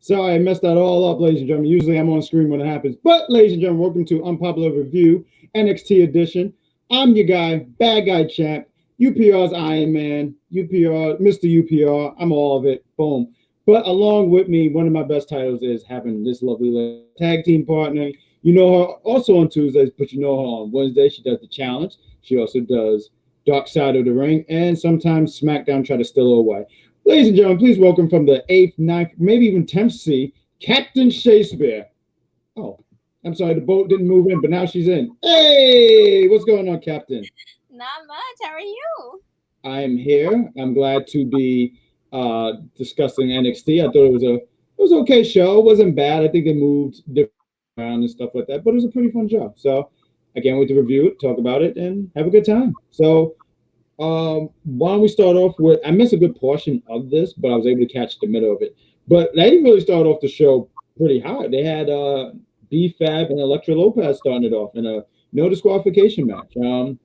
Sorry, I messed that all up, ladies and gentlemen. Usually I'm on screen when it happens. But, ladies and gentlemen, welcome to Unpopular Review, NXT edition. I'm your guy, Badguy Champ, UPR's Iron Man, UPR, Mr. UPR. I'm all of it. Boom. But along with me, one of my best titles is having this lovely tag team partner. You know her also on Tuesdays, but you know her on Wednesday. She does the challenge. She also does Dark Side of the Ring, and sometimes SmackDown try to steal her away. Ladies and gentlemen, please welcome from the 8th, 9th, maybe even 10th seat, Captain Shaysphere. Oh, I'm sorry, the boat didn't move in, but now she's in. Hey, what's going on, Captain? Not much. How are you? I'm here. I'm glad to be discussing NXT. I thought it was an okay show. It wasn't bad. I think they moved different around and stuff like that, but it was a pretty fun show. So I can't wait to review it, talk about it, and have a good time. So why don't we start off with, I missed a good portion of this, but I was able to catch the middle of it. But they didn't really start off the show pretty hot. They had B-Fab and Elektra Lopez starting it off in a no disqualification match. Why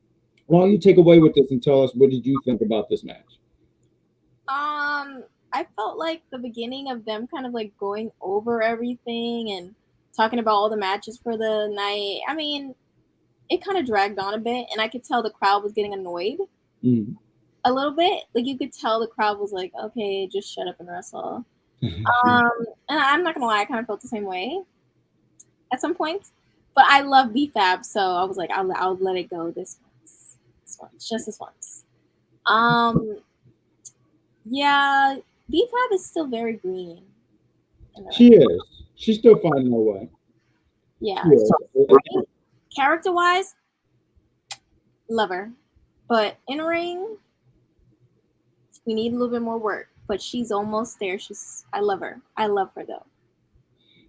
don't you take away with this and tell us what did you think about this match? I felt like the beginning of them kind of like going over everything and talking about all the matches for the night. I mean, it kind of dragged on a bit, and I could tell the crowd was getting annoyed. A little bit. Like, you could tell the crowd was like, okay, just shut up and wrestle. And I'm not gonna lie, I kind of felt the same way at some points. But I love B-Fab, so I was like, I'll let it go this once, just this once. Yeah, B-Fab is still very green. She is. She's still finding her way. Yeah. Character-wise, love her. But in ring, we need a little bit more work. But she's almost there. I love her. I love her though.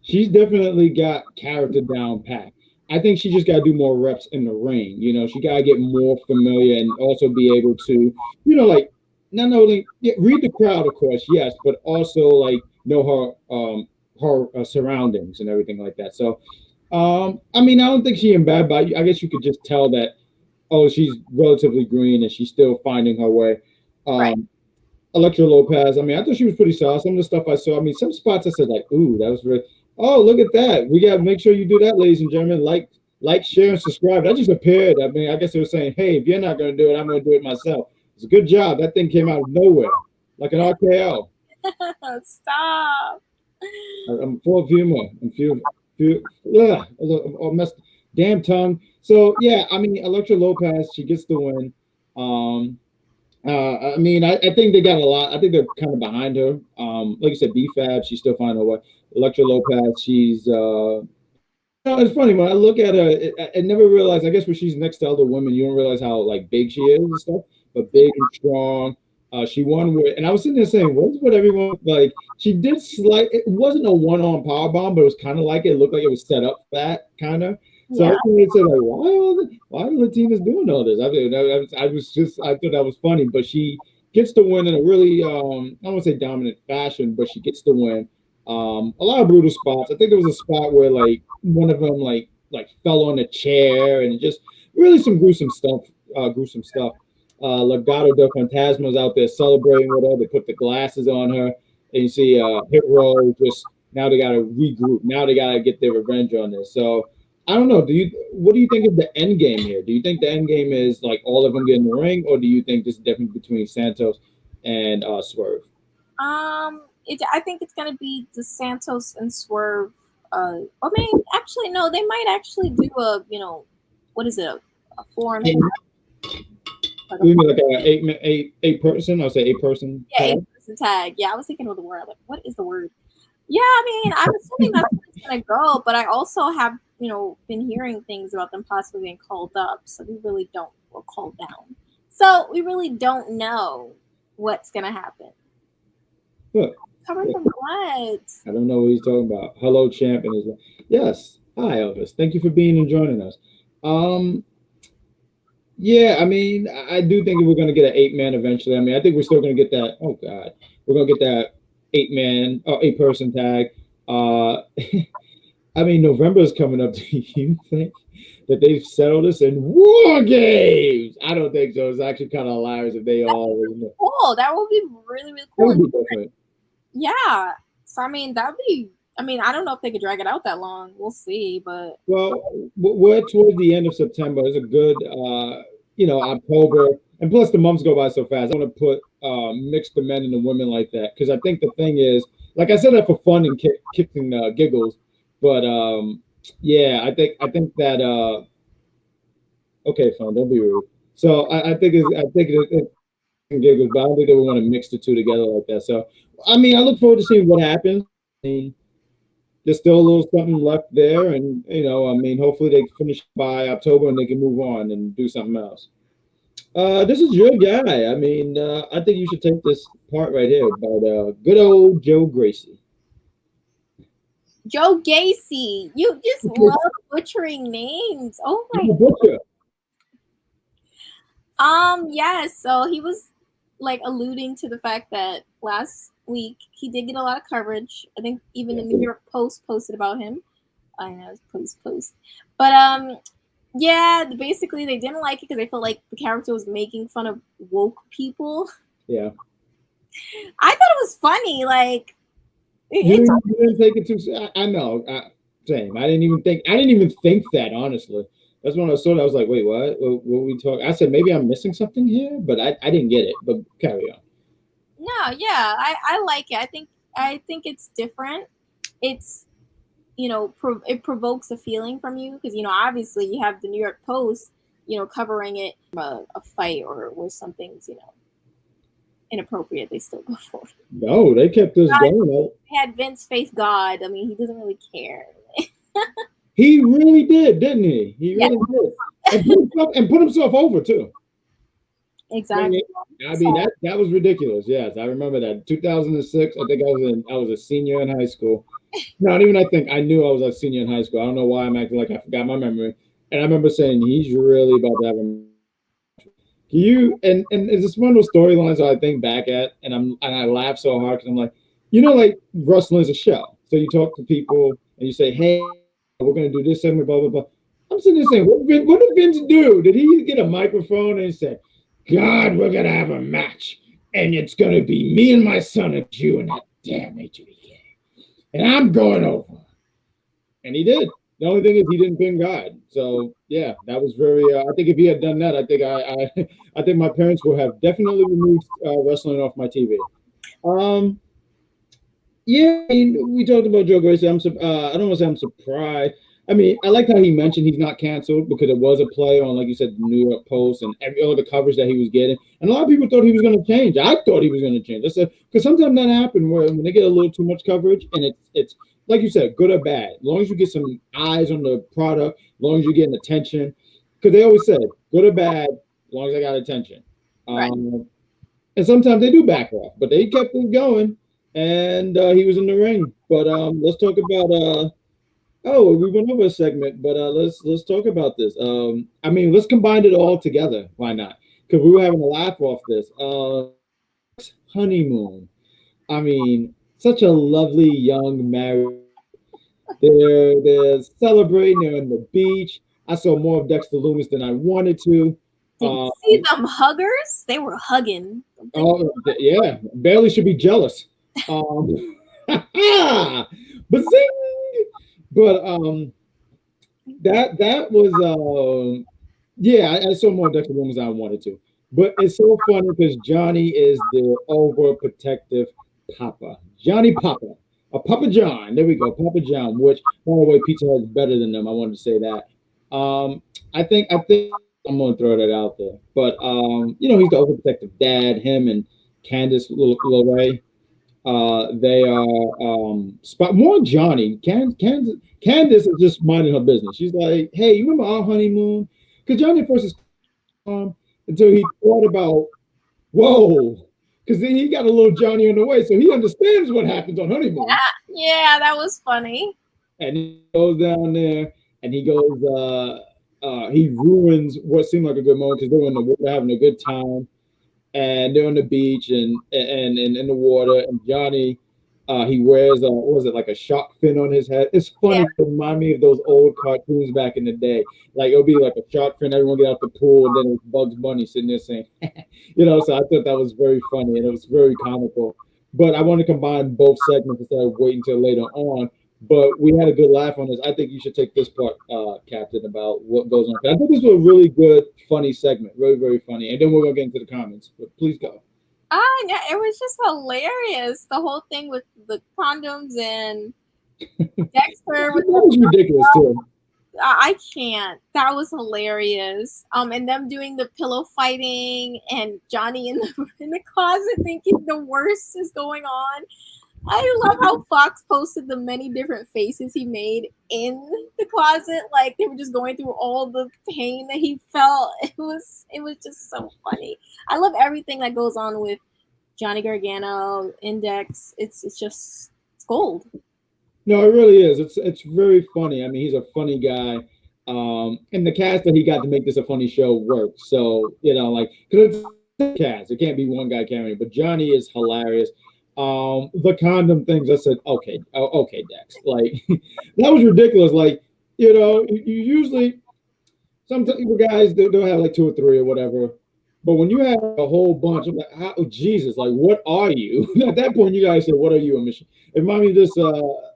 She's definitely got character down pat. I think she just got to do more reps in the ring. You know, she got to get more familiar and also be able to, you know, like not only read the crowd, of course, yes, but also like know her surroundings and everything like that. So, I mean, I don't think she's in bad, but I guess you could just tell that. Oh, she's relatively green and she's still finding her way. Right. Elektra Lopez, I mean, I thought she was pretty solid. Some of the stuff I saw, I mean, some spots I said like, ooh, that was really, oh, look at that. We got to make sure you do that, ladies and gentlemen. Like, share, and subscribe. That just appeared. I mean, I guess it was saying, hey, if you're not going to do it, I'm going to do it myself. It's a good job. That thing came out of nowhere, like an RKO. Stop. I'm full of humor. I'm messed. Damn tongue. So yeah, I mean, Elektra Lopez, she gets the win. I mean, I think they got a lot. I think they're kind of behind her. Like you said, B-Fab, she's still finding her way. Elektra Lopez, she's. It's funny when I look at her. I never realized. I guess when she's next to other women, you don't realize how like big she is and stuff. But big and strong. She won with, and I was sitting there saying, "What's what everyone like?" She did slight. It wasn't a one-on power bomb, but it was kind of like it looked like it was set up for that kind of. So I was saying, like, why are Latinas doing all this? I thought that was funny, but she gets the win in a really, I don't want to say dominant fashion, but she gets the win. A lot of brutal spots. I think there was a spot where like one of them like fell on a chair and just really some gruesome stuff. Legado del Fantasma's out there celebrating with her. They put the glasses on her, and you see Hit Row just now they got to regroup. Now they got to get their revenge on this. So. I don't know. What do you think of the end game here? Do you think the end game is like all of them get in the ring, or do you think this is definitely between Santos and Swerve? I think it's gonna be the Santos and Swerve. I mean, actually, no. They might actually do what is it? A 4 You mean like a eight person? I'll say 8-person. Yeah, 8-person tag. Yeah, I was thinking of the word. Like, what is the word? Yeah, I mean, I'm assuming that's where it's gonna go, but I also have, been hearing things about them possibly being called up, so we really don't, or called down. So we really don't know what's gonna happen. Look, Coming from what? I don't know what he's talking about. Hello, champion. Is yes. Hi, Elvis. Thank you for being and joining us. Yeah, I mean, I do think we're gonna get an 8-man eventually. I mean, I think we're still gonna get that. Oh God, we're gonna get that 8-person tag. I mean, November is coming up. Do you think that they've settled this in War Games? I don't think so. It's actually kind of hilarious if they all. Cool. That would be really, really cool. That would be different. Yeah. So I mean, that'd be. I mean, I don't know if they could drag it out that long. We'll see, but Well, we're towards the end of September. It's a good, October, and plus the months go by so fast. I want to put mix the men and the women like that because I think the thing is, like I said that for fun and kicking giggles, but yeah, I think that okay, fine, don't be rude. So I think it giggles, but I don't think they would want to mix the two together like that. So I mean, I look forward to seeing what happens. I mean, there's still a little something left there, and I mean, hopefully they finish by October and they can move on and do something else. This is your guy. I mean, I think you should take this part right here about good old Joe Gracie. Joe Gacy, you just love butchering names. Oh my butcher. Yes. So he was like alluding to the fact that last week he did get a lot of coverage. I think even the New York Post posted about him. I know it's post. But yeah, basically they didn't like it because they felt like the character was making fun of woke people. Yeah. I thought it was funny. Like you didn't take it too. I know. Same. I didn't even think that, honestly. That's when I saw it. I was like, wait, what? What were we talking? I said, maybe I'm missing something here, but I didn't get it. But carry on. No, yeah, I like it. I think it's different. It's it provokes a feeling from you because obviously you have the New York Post covering it from a fight or where something's inappropriate. They still go for it. No, they kept this going. They had Vince face God. I mean, he doesn't really care. He really did, didn't he? He really did, and put himself over too. Exactly. I mean, that was ridiculous. Yes, I remember that. 2006. I think I was a senior in high school. Not even I think I knew I was a senior in high school. I don't know why I'm acting like I forgot my memory. And I remember saying he's really about to have and it's just one of those storylines that I think back at, and I laugh so hard because I'm like, like wrestling is a show. So you talk to people and you say, hey, we're gonna do this segment, blah blah blah. I'm sitting there saying, what did Vince do? Did he get a microphone and he said, God, we're gonna have a match, and it's gonna be me and my son and you and that damn HBK, and I'm going over. And he did. The only thing is he didn't pin God. So yeah, that was very. I think if he had done that, I think I think my parents would have definitely removed wrestling off my TV. Yeah, I mean, we talked about Joe Gracie. I don't want to say I'm surprised. I mean, I like how he mentioned he's not canceled because it was a play on, like you said, the New York Post and every other coverage that he was getting. And a lot of people thought he was going to change. I thought he was going to change. I said, because sometimes that happens where when they get a little too much coverage and it's like you said, good or bad. As long as you get some eyes on the product, as long as you're getting attention. Because they always said, good or bad, as long as I got attention. Right. And sometimes they do back off, but they kept it going. And he was in the ring. But let's talk about we went over a segment, but let's talk about this. I mean, let's combine it all together. Why not? Because we were having a laugh off this. Honeymoon. I mean, such a lovely young married. They're celebrating. They're on the beach. I saw more of Dexter Loomis than I wanted to. Did you see them huggers? They were hugging. Oh yeah, barely should be jealous. But zing! But that was I saw more Dexter Loomis than I wanted to. But it's so funny because Johnny is the overprotective Papa. Johnny Papa. Papa John. There we go. Papa John, which by the way, Pizza Hut is better than them. I wanted to say that. I think I'm gonna throw that out there. But he's the overprotective dad, him and Candice LeRae. They are more Johnny. Candice is just minding her business. She's like, hey, you remember our honeymoon? Because Johnny first is until he thought about, whoa, because then he got a little Johnny on the way, so he understands what happens on honeymoon. Yeah, that was funny. And he goes down there and he goes, he ruins what seemed like a good moment because they were in the water having a good time. And they're on the beach and in the water. And Johnny, he wears what was it, like a shark fin on his head? It's funny. To remind me of those old cartoons back in the day. Like it'll be like a shark fin. Everyone get out the pool, and then it's Bugs Bunny sitting there saying, So I thought that was very funny and it was very comical. but I want to combine both segments instead of waiting until later on. But we had a good laugh on this. I think you should take this part, Captain, about what goes on. I think this was a really good, funny segment. Really, very funny. And then we're going to get into the comments. But please go. Yeah, it was just hilarious. The whole thing with the condoms and Dexter with That was ridiculous, too. I can't. That was hilarious. And them doing the pillow fighting and Johnny in the closet thinking the worst is going on. I love how Fox posted the many different faces he made in the closet. Like they were just going through all the pain that he felt. It was just so funny. I love everything that goes on with Johnny Gargano, Index. It's gold. No, it really is. It's very funny. I mean, he's a funny guy. And the cast that he got to make this a funny show works. So, like, because it's a cast. It can't be one guy carrying it. But Johnny is hilarious. The condom things, I said, okay, Dex. Like, that was ridiculous. Like, you usually, sometimes guys, they'll have like 2 or 3 or whatever. But when you have a whole bunch, I'm like, Jesus, like, what are you? At that point, you guys say, what are you, a mission? It reminded me of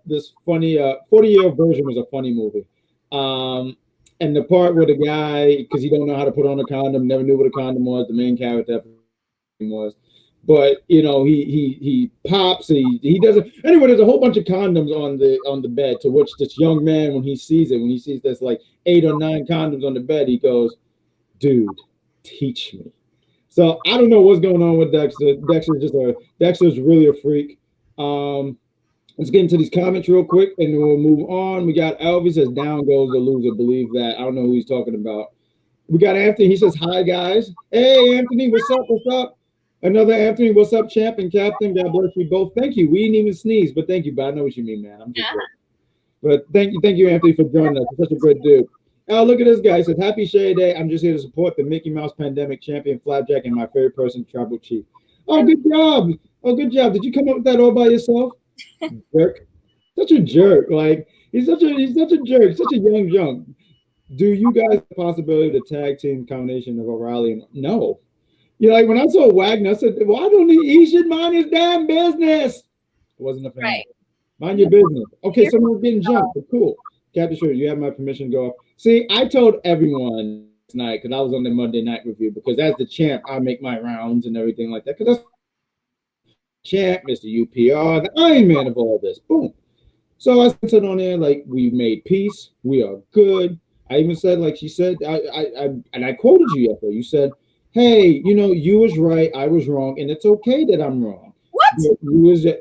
this funny 40-year version was a funny movie. And the part where the guy, because he don't know how to put on a condom, never knew what a condom was, the main character was. But he pops, he doesn't. Anyway, there's a whole bunch of condoms on the bed. To which this young man, when he sees there's like 8 or 9 condoms on the bed, he goes, "Dude, teach me." So I don't know what's going on with Dexter. Dexter's really a freak. Let's get into these comments real quick, and we'll move on. We got Elvis says, "Down goes the loser." Believe that. I don't know who he's talking about. We got Anthony. He says, "Hi guys." Hey Anthony, what's up? What's up? Another Anthony, what's up, champ and captain? God bless you both. Thank you. We didn't even sneeze, but thank you. But I know what you mean, man. I'm just But thank you, Anthony, for joining us. You're such a great dude. Oh, look at this guy. He said, "Happy Shea Day. I'm just here to support the Mickey Mouse Pandemic Champion Flapjack and my favorite person, Tribal Chief." Oh, good job. Oh, good job. Did you come up with that all by yourself? Jerk. Such a jerk. Like, he's such a jerk, such a young junk. Do you guys have the possibility of the tag team combination of O'Reilly and no? Like when I saw Wagner, I said, "Why don't he should mind his damn business?" I wasn't a fan. Right. Mind your business. Okay, someone's getting jumped, but cool. Captain Short, you have my permission to go off. See, I told everyone tonight because I was on the Monday night review, because as the champ, I make my rounds and everything like that. Because that's champ, Mr. UPR, the Iron Man of all this. Boom. So I said on there, like, we made peace. We are good. I even said, like she said, I quoted you yesterday. You said, "Hey, you was right, I was wrong, and it's okay that I'm wrong." What? You was, I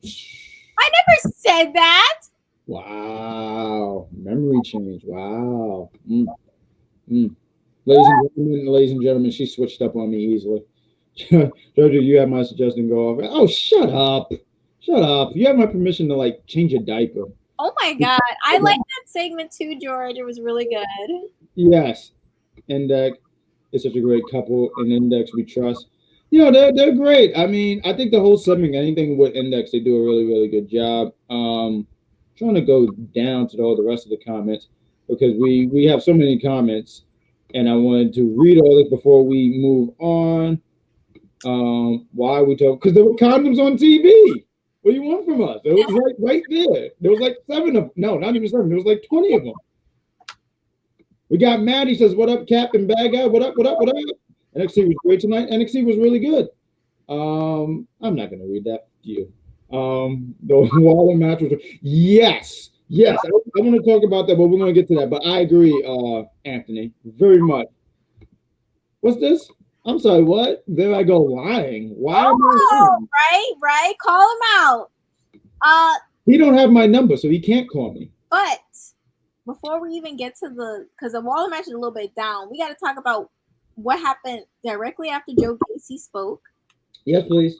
never said that. Wow. Memory change. Wow. Ladies and gentlemen, she switched up on me easily. Georgia, you have my suggestion go off. Oh, shut up. Shut up. You have my permission to, like, change a diaper. Oh, my God. I like that segment, too, George. It was really good. Yes. Index is such a great couple. And Index, we trust. They're great. I mean, I think the whole segment, anything with Index, they do a really, really good job. Trying to go down to all the rest of the comments because we have so many comments, and I wanted to read all this before we move on. Why we talk? Because there were condoms on TV. What do you want from us? It was right there. There was like 7 of them. No, not even 7. There was like 20 of them. We got Maddie says, "What up, Captain Badguy? What up? What up? What up?" NXT was great tonight. NXT was really good. I'm not gonna read that to you. The Waller match was yes. I want to talk about that, but we're gonna get to that. But I agree, Anthony, very much. What's this? I'm sorry, what? There I go lying. Why am I lying? Right. Call him out. He don't have my number, so he can't call me. But before we even get to because the Waller match is a little bit down, we got to talk about what happened directly after Joe Gacy spoke. Yes, please.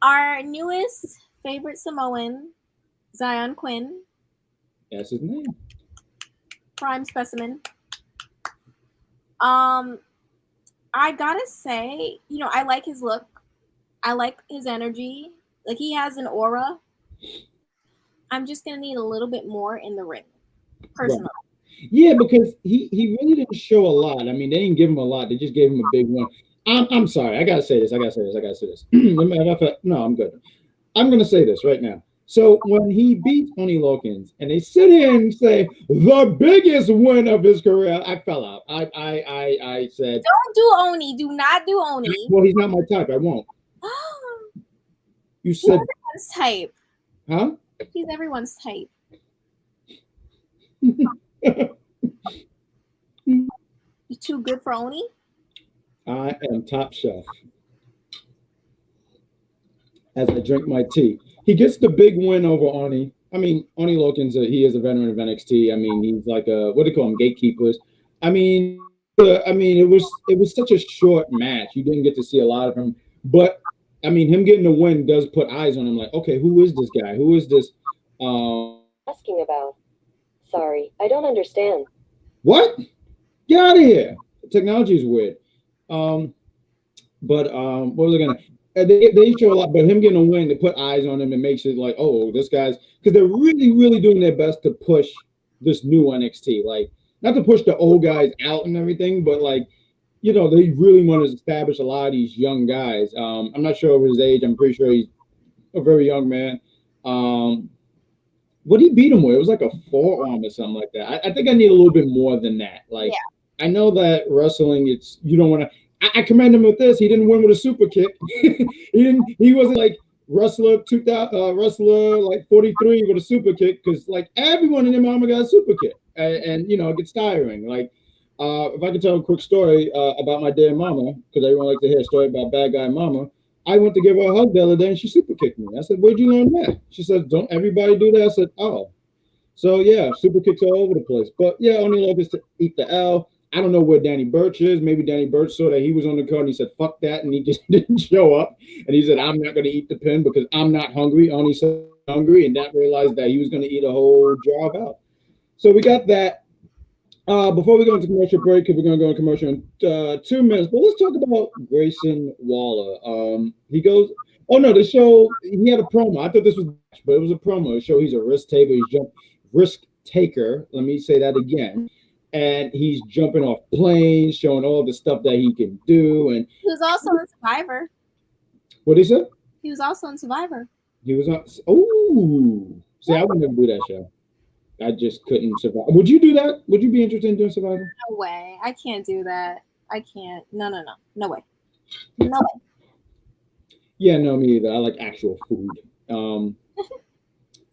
Our newest favorite Samoan, Zion Quinn. That's his name. Prime specimen. I gotta say, I like his look. I like his energy. Like, he has an aura. I'm just gonna need a little bit more in the ring, personally. Right. Yeah, because he really didn't show a lot. I mean, they didn't give him a lot. They just gave him a big one. I'm sorry. I gotta say this. No, I'm good. I'm going to say this right now. So when he beat Tony Lawkins and they sit here and say the biggest win of his career, I fell out. I said, don't do Oni. Do not do Oni. well, he's not my type. I won't. You He's said, everyone's type. huh? He's everyone's type. You too good for Oni? I am top chef. As I drink my tea, he gets the big win over Oni. I mean, Oni Lawkins, he is a veteran of NXT. I mean, he's like a, what do they call him, gatekeepers. I mean, it was such a short match. You didn't get to see a lot of him, but I mean, him getting the win does put eyes on him. Like, okay, who is this guy? Who is this? Asking about. Sorry, I don't understand. What? Get out of here! Technology is weird. What was I gonna? They show a lot, but him getting a win, they put eyes on him and makes it like, oh, this guy's, because they're really, really doing their best to push this new NXT. Like, not to push the old guys out and everything, but like, you know, they really want to establish a lot of these young guys. I'm not sure of his age. I'm pretty sure he's a very young man. What he beat him with? It was like a forearm or something like that. I think I need a little bit more than that. Like, yeah. I know that wrestling, it's, you don't want to. I commend him with this. He didn't win with a super kick. He wasn't like wrestler 2000, wrestler like 43 with a super kick, because like everyone in their mama got a super kick, and you know it gets tiring. Like if I could tell a quick story about my dear mama, because everyone likes to hear a story about Badguy mama. I went to give her a hug the other day and she super kicked me. I said, "Where'd you learn that?" She said, "Don't everybody do that?" I said, "Oh." So yeah, super kicks all over the place. But yeah, only love is to eat the L. I don't know where Danny Burch is. Maybe Danny Burch saw that he was on the card and he said, "Fuck that," and he just didn't show up. And he said, "I'm not going to eat the pin because I'm not hungry." Only so hungry, and that realized that he was going to eat a whole jar of out. So we got that. Before we go into commercial break, because we're going to go in commercial in 2 minutes, but let's talk about Grayson Waller. He goes, oh no, the show, he had a promo. I thought this was, but it was a promo. The show, he's a risk taker. Let me say that again. And he's jumping off planes, showing all the stuff that he can do. And he was also in Survivor. What is it? He was also in Survivor. He was on. Oh, see, I would never do that show. I just couldn't survive. Would you do that? Would you be interested in doing Survivor? No way. I can't do that. I can't. No way. No way. Yeah, no, me either. I like actual food.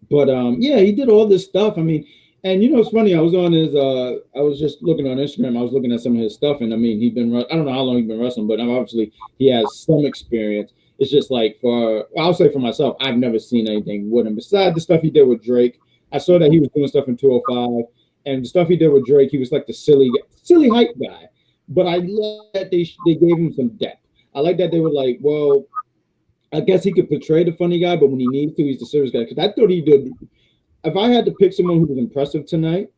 But yeah, he did all this stuff. I mean, and you know, it's funny. I was on his. I was just looking on Instagram. I was looking at some of his stuff, and I mean, he's been. I don't know how long he's been wrestling, but obviously he has some experience. It's just like I'll say for myself, I've never seen anything with him besides the stuff he did with Drake. I saw that he was doing stuff in 205, and the stuff he did with Drake, he was like the silly hype guy. But I love that they gave him some depth. I like that they were like, well, I guess he could portray the funny guy, but when he needs to, he's the serious guy. Because I thought he did. If I had to pick someone who was impressive tonight,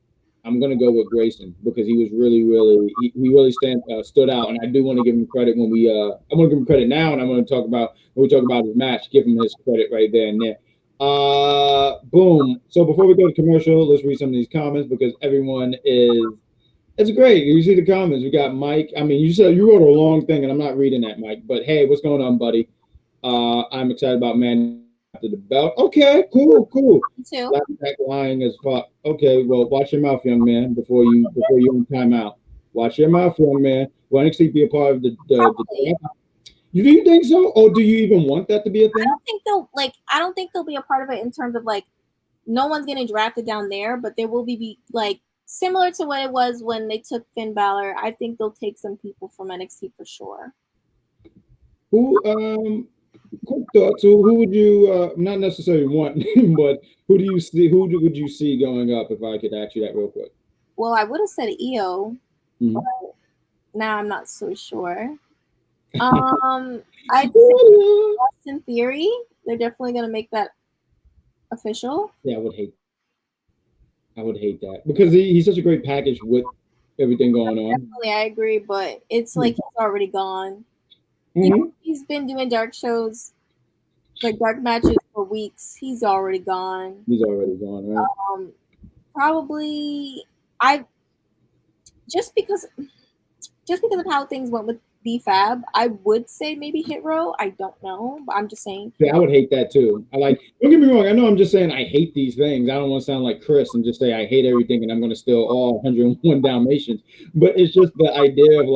I'm gonna go with Grayson because he was really he really stood out, and I do want to give him credit when we I want to give him credit now, and I'm going to talk about when we talk about his match, give him his credit right there and there. Boom. So before we go to commercial, let's read some of these comments because everyone is. It's great. You see the comments. We got Mike. I mean, you said you wrote a long thing, and I'm not reading that, Mike. But hey, what's going on, buddy? I'm excited about man after the belt. Okay, cool. Me too. Back lying as fuck. Okay, well, watch your mouth, young man, before you in timeout. Watch your mouth, young man. Will NXT be a part of the do you think so, or do you even want that to be a thing? I don't think they'll be a part of it in terms of like no one's getting drafted down there, but there will be like similar to what it was when they took Finn Balor. I think they'll take some people from NXT for sure. Who quick thought. So who would you not necessarily want, but who do you see? Would you see going up? If I could ask you that real quick. Well, I would have said EO, but now I'm not so sure. I think Austin Theory. They're definitely gonna make that official. Yeah, I would hate that because he's such a great package with everything going on. Definitely, I agree, but it's like he's already gone. You know, he's been doing dark shows, like dark matches for weeks. He's already gone. He's already gone, right? Probably just because of how things went with B-Fab. I would say maybe Hit Row. I don't know, but I'm just saying. Yeah, I would hate that too. Don't get me wrong. I know I'm just saying I hate these things. I don't want to sound like Chris and just say I hate everything and I'm going to steal all 101 Dalmatians. But it's just the idea of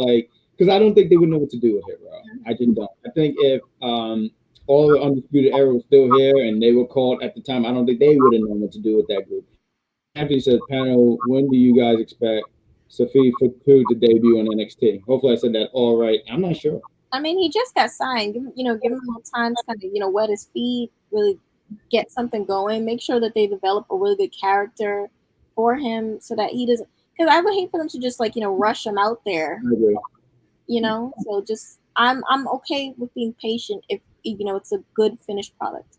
because I don't think they would know what to do with Hit Row. I just don't. I think if all the Undisputed Era was still here and they were called at the time, I don't think they would have known what to do with that group. Anthony says, panel, when do you guys expect Safi Fatu to debut on NXT? Hopefully I said that all right. I'm not sure. I mean, he just got signed. Give him a little time to kind of, wet his feet, really get something going. Make sure that they develop a really good character for him so that he doesn't. Because I would hate for them to just rush him out there. I agree. So just I'm okay with being patient if it's a good finished product.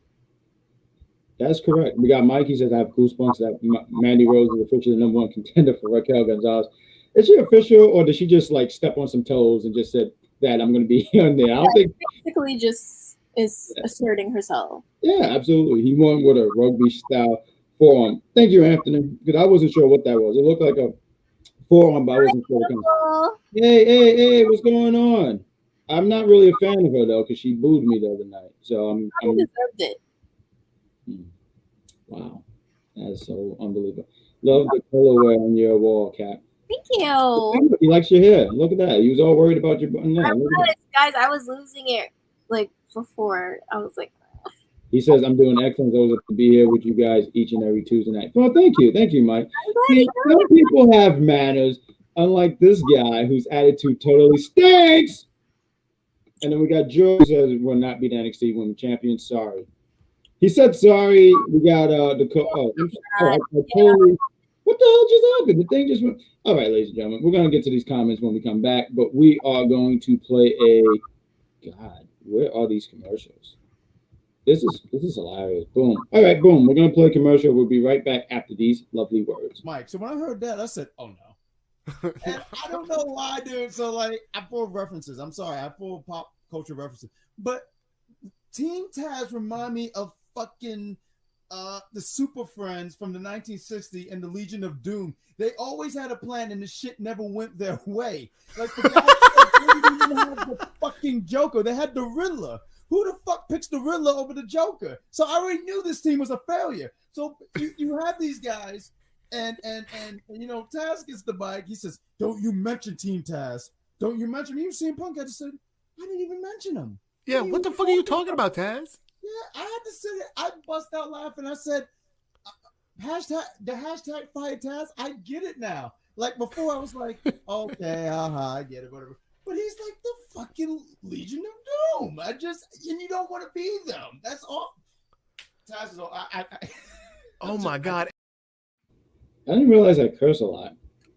That's correct. We got Mike. He says I have goosebumps that Mandy Rose is officially the #1 contender for Requel Gonzalez. Is she official, or did she just step on some toes and just said that I'm going to be on there? I don't think. Basically, just is asserting herself. Yeah, absolutely. He won with a rugby style forearm. Thank you, Anthony. Because I wasn't sure what that was. It looked like a forearm, but I wasn't sure. Hey, what's going on? I'm not really a fan of her though, because she booed me the other night. So I'm deserved it. Wow, that is so unbelievable. Love the colorway on your wall, Kat. Thank you. He likes your hair. Look at that. He was all worried about your button. Guys, I was losing it before. I was like. He says, I'm doing excellent. Those to be here with you guys each and every Tuesday night. Well, thank you, Mike. See, some people have manners, unlike this guy whose attitude totally stinks. And then we got Joe who says will not be the NXT Women Champion. Sorry. He said sorry. We got I totally. What the hell just happened? The thing just went. All right, ladies and gentlemen, we're gonna get to these comments when we come back, but we are going to play a. God, where are these commercials? This is hilarious. Boom. All right, boom. We're gonna play a commercial. We'll be right back after these lovely words. Mike. So when I heard that, I said, "Oh no." And I don't know why, dude. So I pull references. I'm sorry, I pull pop culture references, but Team Taz remind me of fucking the Super Friends from the 1960s and the Legion of Doom. They always had a plan and the shit never went their way. Like the guys didn't even have the fucking Joker. They had the Riddler. Who the fuck picks the Riddler over the Joker? So I already knew this team was a failure. So you have these guys and Taz gets the mic. He says, "Don't you mention Team Taz. Don't you mention me." You seen Punk? I just said, I didn't even mention him. Yeah, what the fuck are you talking about, Taz? Yeah, I had to sit there. I bust out laughing. I said, hashtag fire Taz. I get it now. Like before, I was like, okay, I get it, whatever. But he's like the fucking Legion of Doom. And you don't want to be them. That's all. Taz is all. Oh my God. I didn't realize I curse a lot.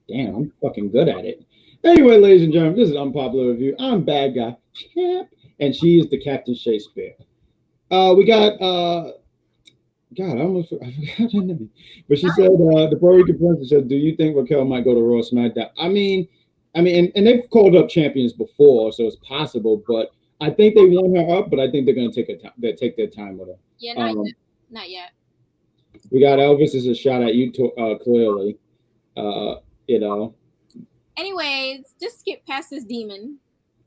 Damn, I'm fucking good at it. Anyway, ladies and gentlemen, this is Unpopular Review. I'm Badguy Champ, and she is the Captain Shaysphere. We got God, I forgot her name. But she said the Puerto Rican princess said, "Do you think Requel might go to Raw SmackDown?" I mean, and they've called up champions before, so it's possible. But I think they want her up, but I think they're going to take their time with her. Yeah, not yet. We got Elvis is a shot at you, clearly. Anyways, just skip past this demon.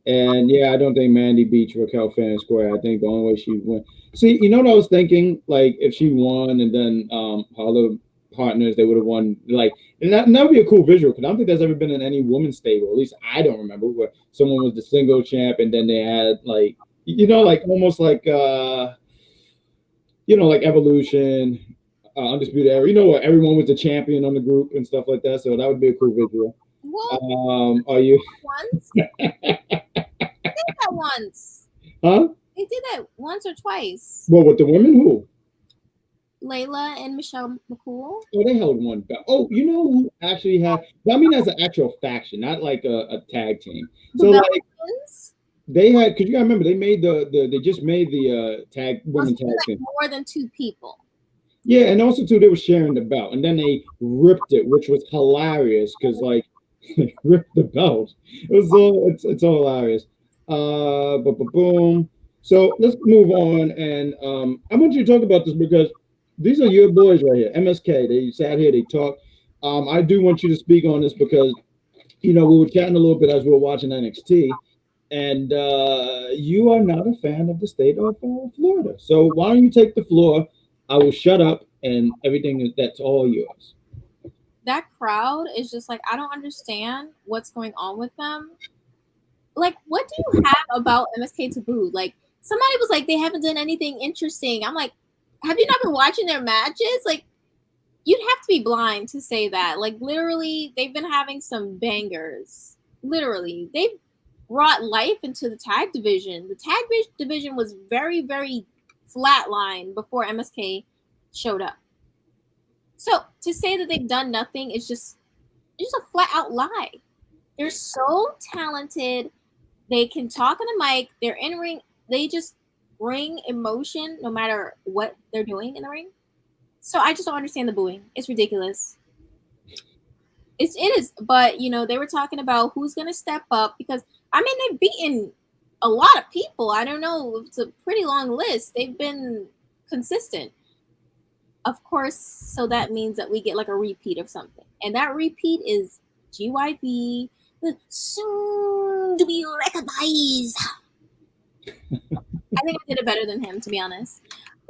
And yeah, I don't think Mandy beats Raquel fair and square. I think the only way she win. See, you know what I was thinking? Like if she won and then her other partners, they would have won. Like, and that would be a cool visual because I don't think there's ever been in any women's stable. At least I don't remember where someone was the single champ and then they had like almost like like Evolution, Undisputed Era. Where everyone was the champion on the group and stuff like that. So that would be a cool visual. Well, are you once? They did that once. Huh? They did that once or twice. Well, with the women, who? Layla and Michelle McCool. Oh, they held one back. Oh, you know who actually had? I mean, as an actual faction, not like a tag team. So like they had, because you gotta remember, they made they just made the women tag team. More than two people. Yeah, and also too, they were sharing the belt, and then they ripped it, which was hilarious because like they ripped the belt. It's all hilarious. Boom. So let's move on, and I want you to talk about this because these are your boys right here, MSK. They sat here, they talked. I do want you to speak on this because we were chatting a little bit as we were watching NXT, and you are not a fan of the state of Florida. So why don't you take the floor? I will shut up, and that's all yours. That crowd is just like, I don't understand what's going on with them. Like, what do you have about MSK to boo? Like, somebody was like, they haven't done anything interesting. I'm like, have you not been watching their matches? Like, you'd have to be blind to say that. Like, literally, they've been having some bangers. Literally, they've brought life into the tag division. The tag division was very, very flatline before MSK showed up. So to say that they've done nothing is just a flat out lie. They're so talented. They can talk on the mic. They're in ring. They just bring emotion no matter what they're doing in the ring. So I just don't understand the booing. It's ridiculous. It is. But, they were talking about who's going to step up because, they've beaten a lot of people. I don't know. It's a pretty long list. They've been consistent. Of course, so that means that we get like a repeat of something. And that repeat is GYB, the soon to be recognized. I think I did it better than him, to be honest.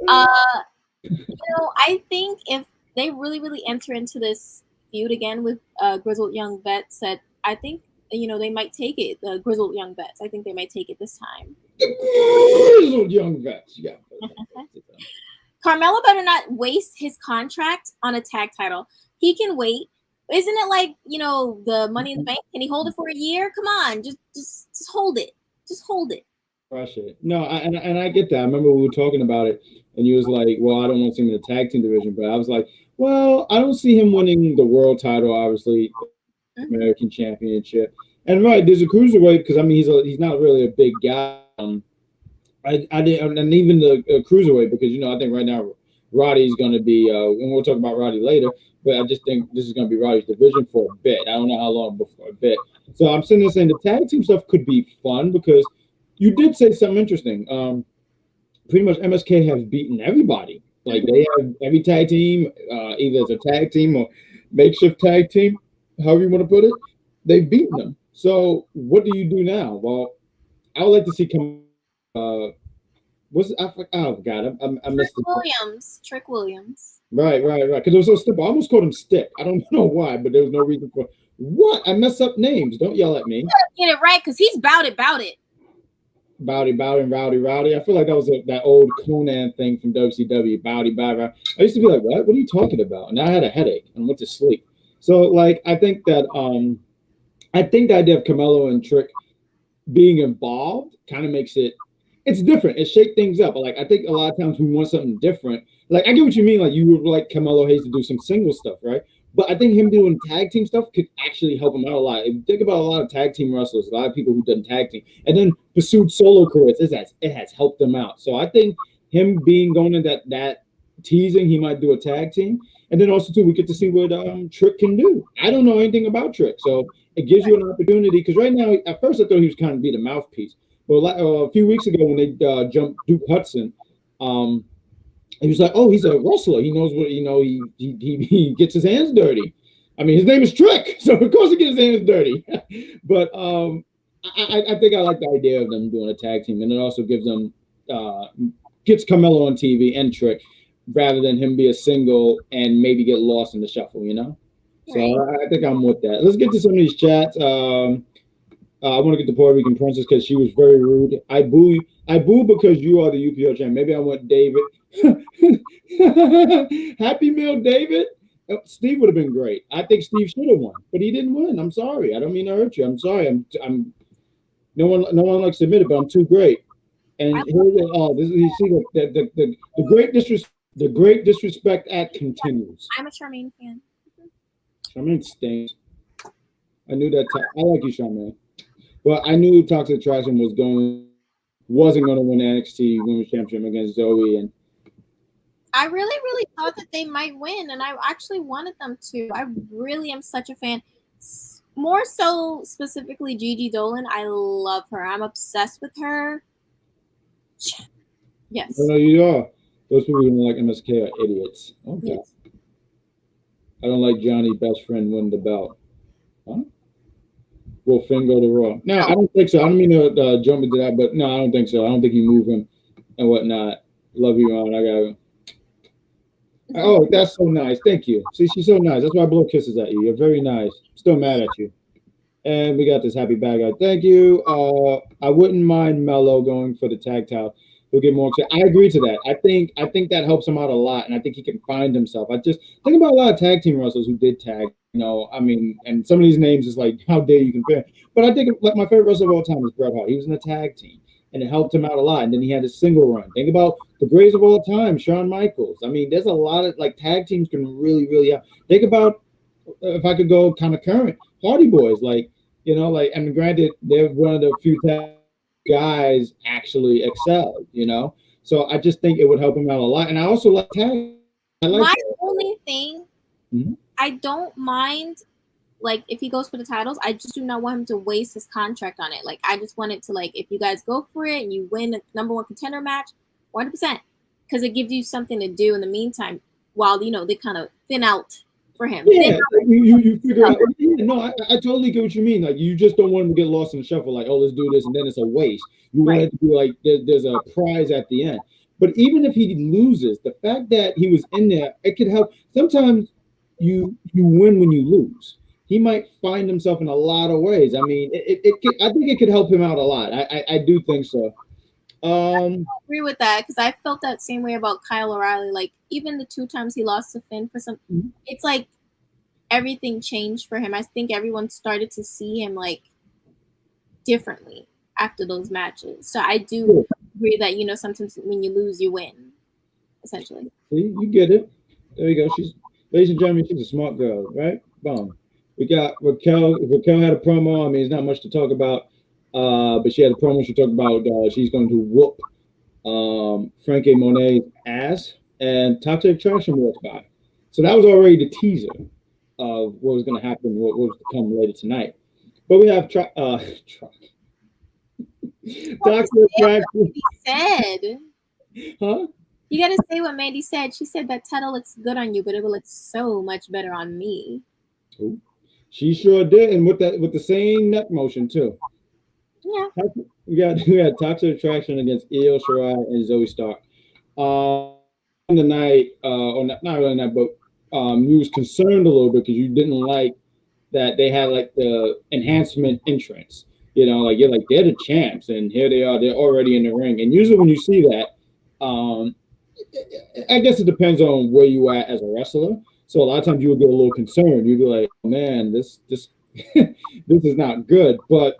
I think if they really, really enter into this feud again with grizzled young vets, that I think, they might take it. The grizzled young vets. I think they might take it this time. Grizzled young vets. Yeah. Carmelo better not waste his contract on a tag title. He can wait. Isn't it like, the Money in the Bank? Can he hold it for a year? Come on, just hold it. Just hold it. Crush it. No, and I get that. I remember we were talking about it, and you was like, well, I don't want to see him in the tag team division, but I was like, well, I don't see him winning the world title, obviously, American Championship. And right, there's a cruiserweight because he's not really a big guy. I didn't, and even the cruiserweight because I think right now Roddy's going to be, and we'll talk about Roddy later. But I just think this is going to be Roddy's division for a bit. I don't know how long before a bit. So I'm sitting there saying the tag team stuff could be fun because you did say something interesting. Pretty much MSK has beaten everybody. Like they have every tag team, either as a tag team or makeshift tag team, however you want to put it. They've beaten them. So what do you do now? Well, I would like to see come. Oh God, I missed it. Trick Williams. Right. Because it was so simple. I almost called him Stick. I don't know why, but there was no reason for what. I mess up names. Don't yell at me. Get it right, because he's bout it. Bowdy, and Rowdy. I feel like that was that old Conan thing from WCW. Bowdy. I used to be like, what? What are you talking about? And I had a headache and went to sleep. So like, I think the idea of Carmelo and Trick being involved kind of makes it's different. It shakes things up. But like, I think a lot of times we want something different. Like, I get what you mean. Like, you would like Carmelo Hayes to do some single stuff, right? But I think him doing tag team stuff could actually help him out a lot. If you think about a lot of tag team wrestlers, a lot of people who've done tag team and then pursued solo careers, it has helped them out. So I think him going in that teasing, he might do a tag team. And then also, too, we get to see what Trick can do. I don't know anything about Trick. So it gives you an opportunity. Because right now, at first, I thought he was kind of be the mouthpiece. But a few weeks ago when they jumped Duke Hudson, he was like, "Oh, he's a wrestler. He knows what he gets his hands dirty." I mean, his name is Trick, so of course he gets his hands dirty. But I think I like the idea of them doing a tag team, and it also gives them gets Carmelo on TV and Trick rather than him be a single and maybe get lost in the shuffle. So I think I'm with that. Let's get to some of these chats. I want to get the Puerto Rican princess because she was very rude. I boo because you are the UPR champ. Maybe I want David. Happy meal, David. Steve would have been great. I think Steve should have won, but he didn't win. I'm sorry. I don't mean to hurt you. I'm sorry. I'm no one likes to admit it, but I'm too great. And here you see the great disrespect act continues. I'm a Charmaine fan. Charmaine stinks. I knew that. I like you, Charmaine. Well, I knew Toxic Attraction wasn't going to win NXT Women's Championship against Zoey, and I really, really thought that they might win, and I actually wanted them to. I really am such a fan. More so, specifically Gigi Dolin. I love her. I'm obsessed with her. Yes. No, you are. Those people who don't like MSK are idiots. Okay. Yes. I don't like Johnny's best friend winning the belt. Huh? will Finn go to Raw? No, I don't think so. I don't mean to jump into that, but no, I don't think so. I don't think you move him and whatnot. Love you, Ron. I got. Oh, that's so nice. Thank you. See, she's so nice. That's why I blow kisses at you. You're very nice. Still mad at you. And we got this happy Badguy. Thank you. I wouldn't mind Mello going for the tag title. He'll get more excited. I agree to that. I think that helps him out a lot, and I think he can find himself. I just think about a lot of tag team wrestlers who did tag. You know, I mean, and some of these names is like, how dare you compare? But I think like my favorite wrestler of all time is Bret Hart. He was in a tag team, and it helped him out a lot. And then he had a single run. Think about the greatest of all time, Shawn Michaels. I mean, there's a lot of like tag teams can really, really help. Think about if I could go kind of current, Hardy Boys, like. You know, like, I mean, granted, they're one of the few guys actually excelled, you know? So I just think it would help him out a lot. And I also like tag. My only thing, I don't mind, like, if he goes for the titles, I just do not want him to waste his contract on it. Like, I just want it to, like, if you guys go for it and you win a number one contender match, 100%. Because it gives you something to do in the meantime while, you know, they kind of thin out for him. Yeah, you figure out. Yeah, no, I totally get what you mean. Like, you just don't want him to get lost in the shuffle. Like, oh, let's do this, and then it's a waste. You want it to be like there's a prize at the end. But even if he loses, the fact that he was in there, it could help. Sometimes you win when you lose. He might find himself in a lot of ways. I mean, I think it could help him out a lot. I do think so. I agree with that because I felt that same way about Kyle O'Reilly. Like even the 2 times he lost to Finn for some, it's like everything changed for him. I think everyone started to see him like differently after those matches. So I do agree that, you know, sometimes when you lose, you win, essentially. See, you get it. There you go. Ladies and gentlemen, she's a smart girl, right? Boom. We got Requel. Requel had a promo. I mean, it's not much to talk about. But she had a promo. She talked about she's going to whoop Franky Monet's ass, and Toxic Attraction walked by. So that was already the teaser of what was going to happen, what was to come later tonight. But we have Toxic Attraction. He said, Huh? You gotta say what Mandy said. She said that title looks good on you, but it will look so much better on me. Ooh. She sure did, and with the same neck motion too. Yeah. We had Toxic Attraction against Io Shirai and Zoey Stark. In the night, or not really night, but you was concerned a little bit because you didn't like that they had like the enhancement entrance. You know, like you're like they're the champs, and here they are, they're already in the ring. And usually when you see that, I guess it depends on where you are as a wrestler. So a lot of times you would get a little concerned. You'd be like, oh, man, this this is not good. But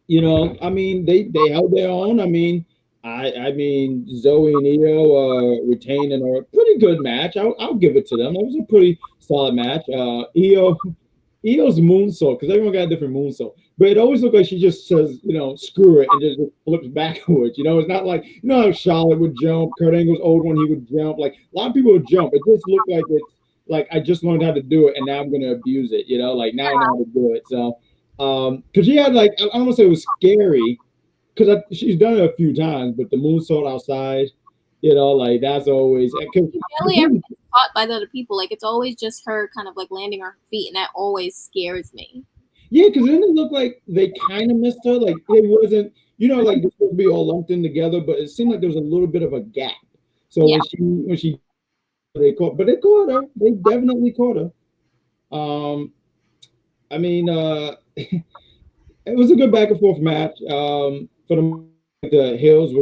you know, I mean, they held their own. I mean, Zoe and Io retained in a pretty good match. I'll give it to them. It was a pretty solid match. Io's moonsault, because everyone got a different moonsault, but it always looked like she just says, you know, screw it, and just flips backwards. You know, it's not like, you know how Charlotte would jump, Kurt Angle's old one, he would jump. Like a lot of people would jump. It just looked like it's like I just learned how to do it, and now I'm going to abuse it. You know, like now I know how to do it. So, because she had like, I don't want to say it was scary, because she's done it a few times, but the moonsault outside, you know, like that's always really everything's caught by the other people. Like it's always just her kind of like landing on her feet, and that always scares me. Yeah, because then it looked like they kind of missed her. Like it wasn't, you know, like they're supposed to be all lumped in together, but it seemed like there was a little bit of a gap. So when she they caught her. They definitely caught her. I mean, it was a good back and forth match. For the Hills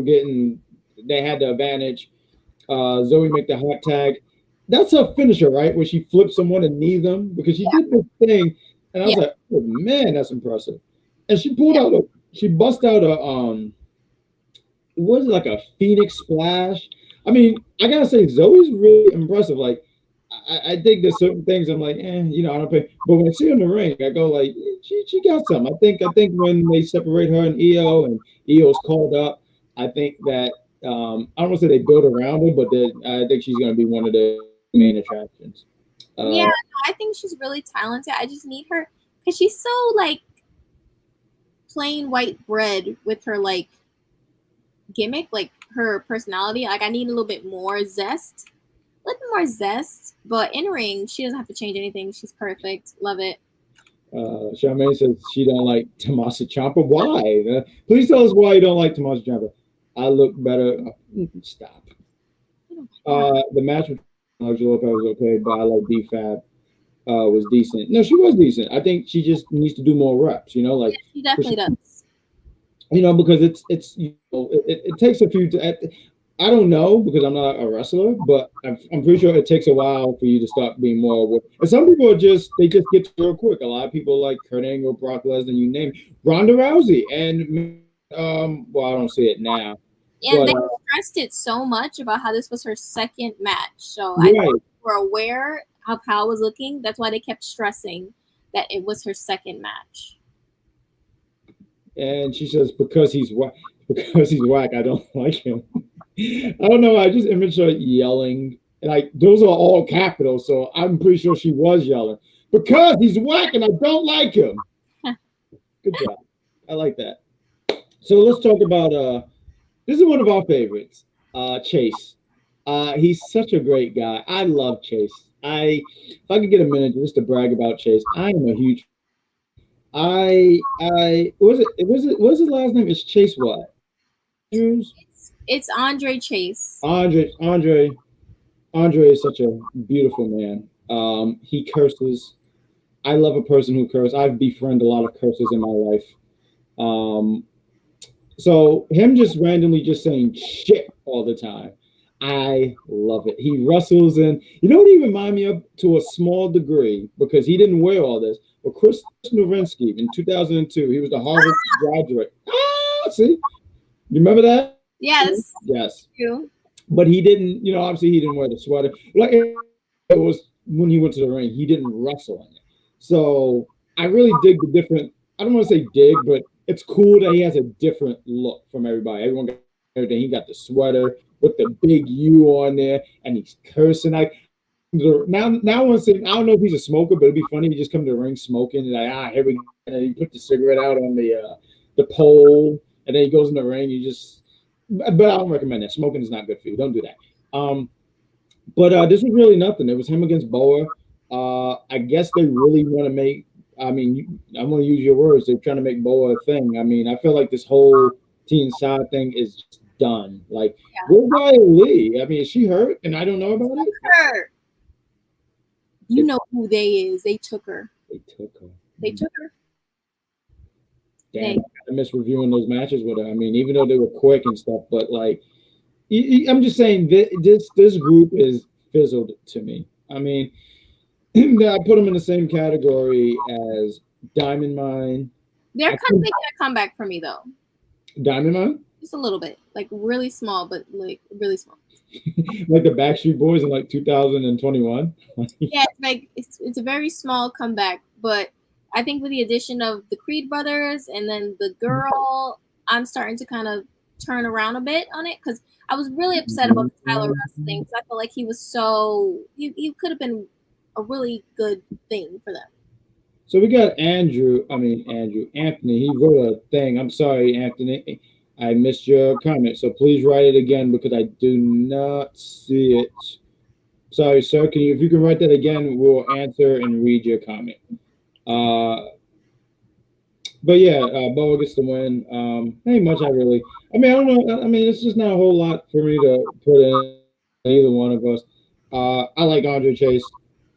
they had the advantage. Zoe make the hot tag. That's her finisher, right? Where she flipped someone and knee them, because she did this thing, and I was like, oh man, that's impressive. And she pulled out she bust out was it like a Phoenix splash? I mean, I gotta say, Zoe's really impressive. Like, I think there's certain things I'm like, you know, I don't pay. But when I see her in the ring, I go like, she got some. I think when they separate her and Io, and Io's called up, I think that I don't want to say they build around her, but I think she's going to be one of the main attractions. I think she's really talented. I just need her because she's so like plain white bread with her like gimmick, like her personality. Like I need a little bit more zest. A little bit more zest, but in ring, she doesn't have to change anything. She's perfect. Love it. Charmaine says she don't like Tommaso Ciampa. Why? Please tell us why you don't like Tommaso Ciampa. I look better. Stop. The match with Elektra Lopez was okay, but I like B-Fab. Was decent. No, she was decent. I think she just needs to do more reps. Like She definitely does. Because it's it takes a few. I don't know because I'm not a wrestler, but I'm pretty sure it takes a while for you to start being more aware. And some people they just get to real quick. A lot of people like Kurt Angle, Brock Lesnar, you name it. Ronda Rousey, and well, I don't see it now. And they stressed it so much about how this was her second match. So I think we're aware of how it was looking. That's why they kept stressing that it was her second match. And she says, because he's whack, I don't like him. I don't know. I just imagine her yelling. And those are all capitals, so I'm pretty sure she was yelling. Because he's whack and I don't like him. Good job. I like that. So let's talk about this is one of our favorites, Chase. He's such a great guy. I love Chase. If I could get a minute just to brag about Chase, I am a huge. What's his last name? It's Chase what? It's Andre Chase. Andre is such a beautiful man. He curses. I love a person who curses. I've befriended a lot of cursers in my life. So him just randomly just saying shit all the time. I love it. He wrestles in, what he remind me of to a small degree, because he didn't wear all this. But Chris Nowinski in 2002, he was the Harvard graduate. See? You remember that? Yes. Yes. You. But he didn't, obviously he didn't wear the sweater. Like it was when he went to the ring, he didn't wrestle in it. So I really dig the different, I don't want to say dig, but it's cool that he has a different look from everybody. Everyone got everything. He got the sweater with the big U on there, and he's cursing. Now I'm saying, I don't know if he's a smoker, but it'd be funny if he just come to the ring smoking, and here we go. And then he put the cigarette out on the pole, and then he goes in the ring. But I don't recommend that. Smoking is not good for you. Don't do that. But this was really nothing. It was him against Boa. I guess they really want to make. I'm going to use your words. They're trying to make Boa a thing. I feel like this whole Team Side thing is just done. Like, where's Nia Lee? Is she hurt and I don't know about it? Her. You know who they is. They took her. They took her. Damn, I miss reviewing those matches with her. Even though they were quick and stuff, but like, I'm just saying this group is fizzled to me. I put them in the same category as Diamond Mine. They're kind of making a comeback for me though. Diamond Mine? Just a little bit, like really small, but like really small. Like the Backstreet Boys in like 2021. Yeah, it's a very small comeback, but I think with the addition of the Creed brothers and then the girl, I'm starting to kind of turn around a bit on it because I was really upset about the Tyler wrestling because I felt like he was he could have been a really good thing for them. So we got Anthony. He wrote a thing. I'm sorry, Anthony. I missed your comment, so please write it again because I do not see it. Sorry, sir. If you can write that again, we'll answer and read your comment. But yeah, Boa gets the win. Ain't much I don't know. It's just not a whole lot for me to put in either one of us. I like Andre Chase.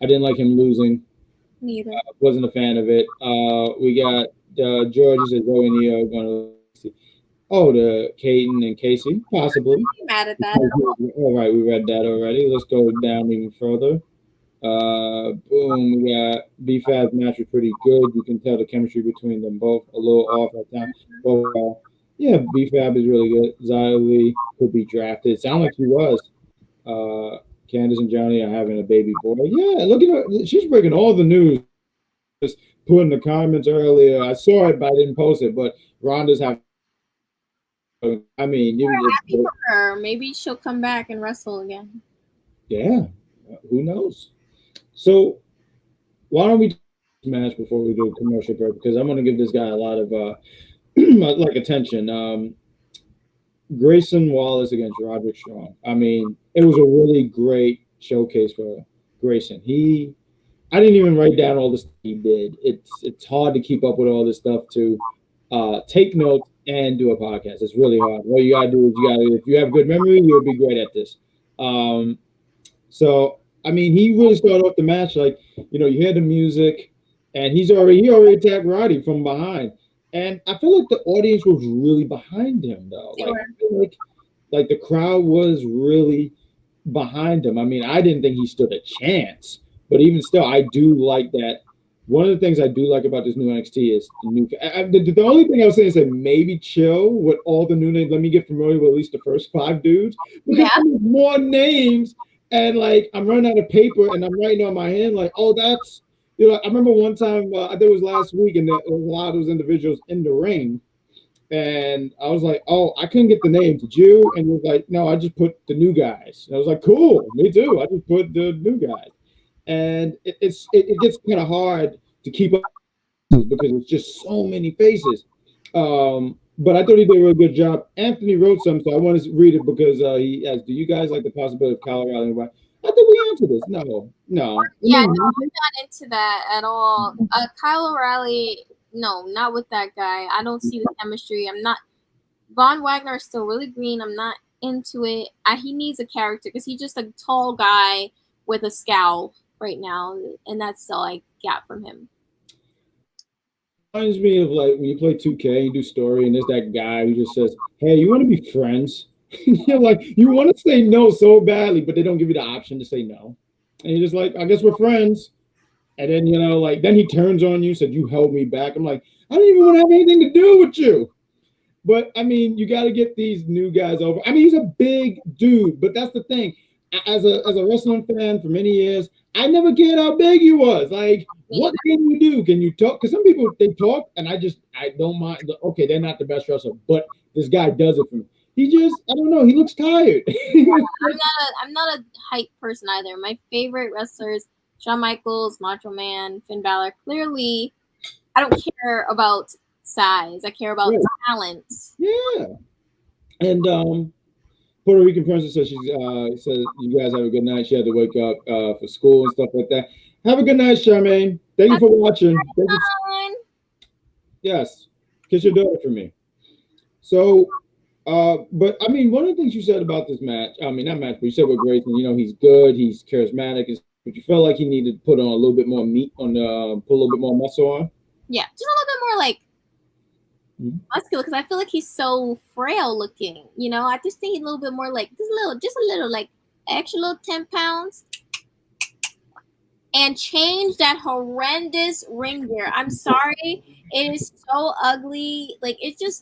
I didn't like him losing. Neither. Wasn't a fan of it. We got George and Zoe and Neo going to see. Oh, the Caden and Casey, possibly. I'm mad at that. All right, we read that already. Let's go down even further. Boom, we got B-Fab's match was pretty good. You can tell the chemistry between them both a little off at times. But yeah, B-Fab is really good. Zoe could be drafted. It sounded like she was. Candace and Johnny are having a baby boy. Yeah, look at her. She's breaking all the news. Just put in the comments earlier. I saw it, but I didn't post it. But Ronda's having. We're happy for her. Maybe she'll come back and wrestle again. Yeah, who knows? So why don't we match before we do a commercial break? Because I'm going to give this guy a lot of attention. Grayson Wallace against Roderick Strong. It was a really great showcase for Grayson. He I didn't even write down all the stuff he did. It's hard to keep up with all this stuff to take notes and do a podcast. It's really hard. What you gotta do is if you have good memory, you'll be great at this. Um, so I mean, he really started off the match like you hear the music, and he already attacked Roddy from behind, and I feel like the audience was really behind him though. Like I feel like the crowd was really behind him. I mean, I didn't think he stood a chance, but even still, I do like that. One of the things I do like about this new NXT is the new. The only thing I was saying is that maybe chill with all the new names. Let me get familiar with at least the first 5 dudes because there's more names, and like I'm running out of paper and I'm writing on my hand like, oh, that's I remember one time I think it was last week, and there was a lot of those individuals in the ring. And I was like, oh, I couldn't get the name. Did you? And he was like, no, I just put the new guys. And I was like, cool, me too. I just put the new guys. And it gets kind of hard to keep up because it's just so many faces. But I thought he did a really good job. Anthony wrote something, so I want to read it because he asked, do you guys like the possibility of Colorado? I think we answered this. No. Yeah, no, I'm not into that at all. Kyle O'Reilly, no, not with that guy. I don't see the chemistry. I'm not. Von Wagner is still really green. I'm not into it. He needs a character because he's just a tall guy with a scowl right now, and that's all I got from him. Reminds me of like when you play 2K, you do story, and there's that guy who just says, "Hey, you want to be friends?" You're like, you want to say no so badly, but they don't give you the option to say no, and you're just like, "I guess we're friends." And then then he turns on you, said, "You held me back." I'm like, I don't even want to have anything to do with you. But I mean, you got to get these new guys over. I mean, he's a big dude, but that's the thing. As a wrestling fan for many years, I never cared how big he was. Like, what can you do? Can you talk? Because some people they talk, and I don't mind. Okay, they're not the best wrestler, but this guy does it for me. He just, I don't know. He looks tired. I'm not a hype person either. My favorite wrestlers: Shawn Michaels, Macho Man, Finn Balor. Clearly, I don't care about size. I care about talent. Yeah. And Puerto Rican Princess says says you guys have a good night. She had to wake up for school and stuff like that. Have a good night, Charmaine. Thank you for watching. Yes. Kiss your daughter for me. So, but I mean, one of the things you said about this match, I mean, not match, but you said with Grayson, he's good, he's charismatic, but you felt like he needed to put on a little bit more meat on put a little bit more muscle on. Yeah, just a little bit more like muscular because I feel like he's so frail looking. I just think he's a little bit more like just a little like extra little 10 pounds. And change that horrendous ring gear. I'm sorry, it is so ugly. Like it's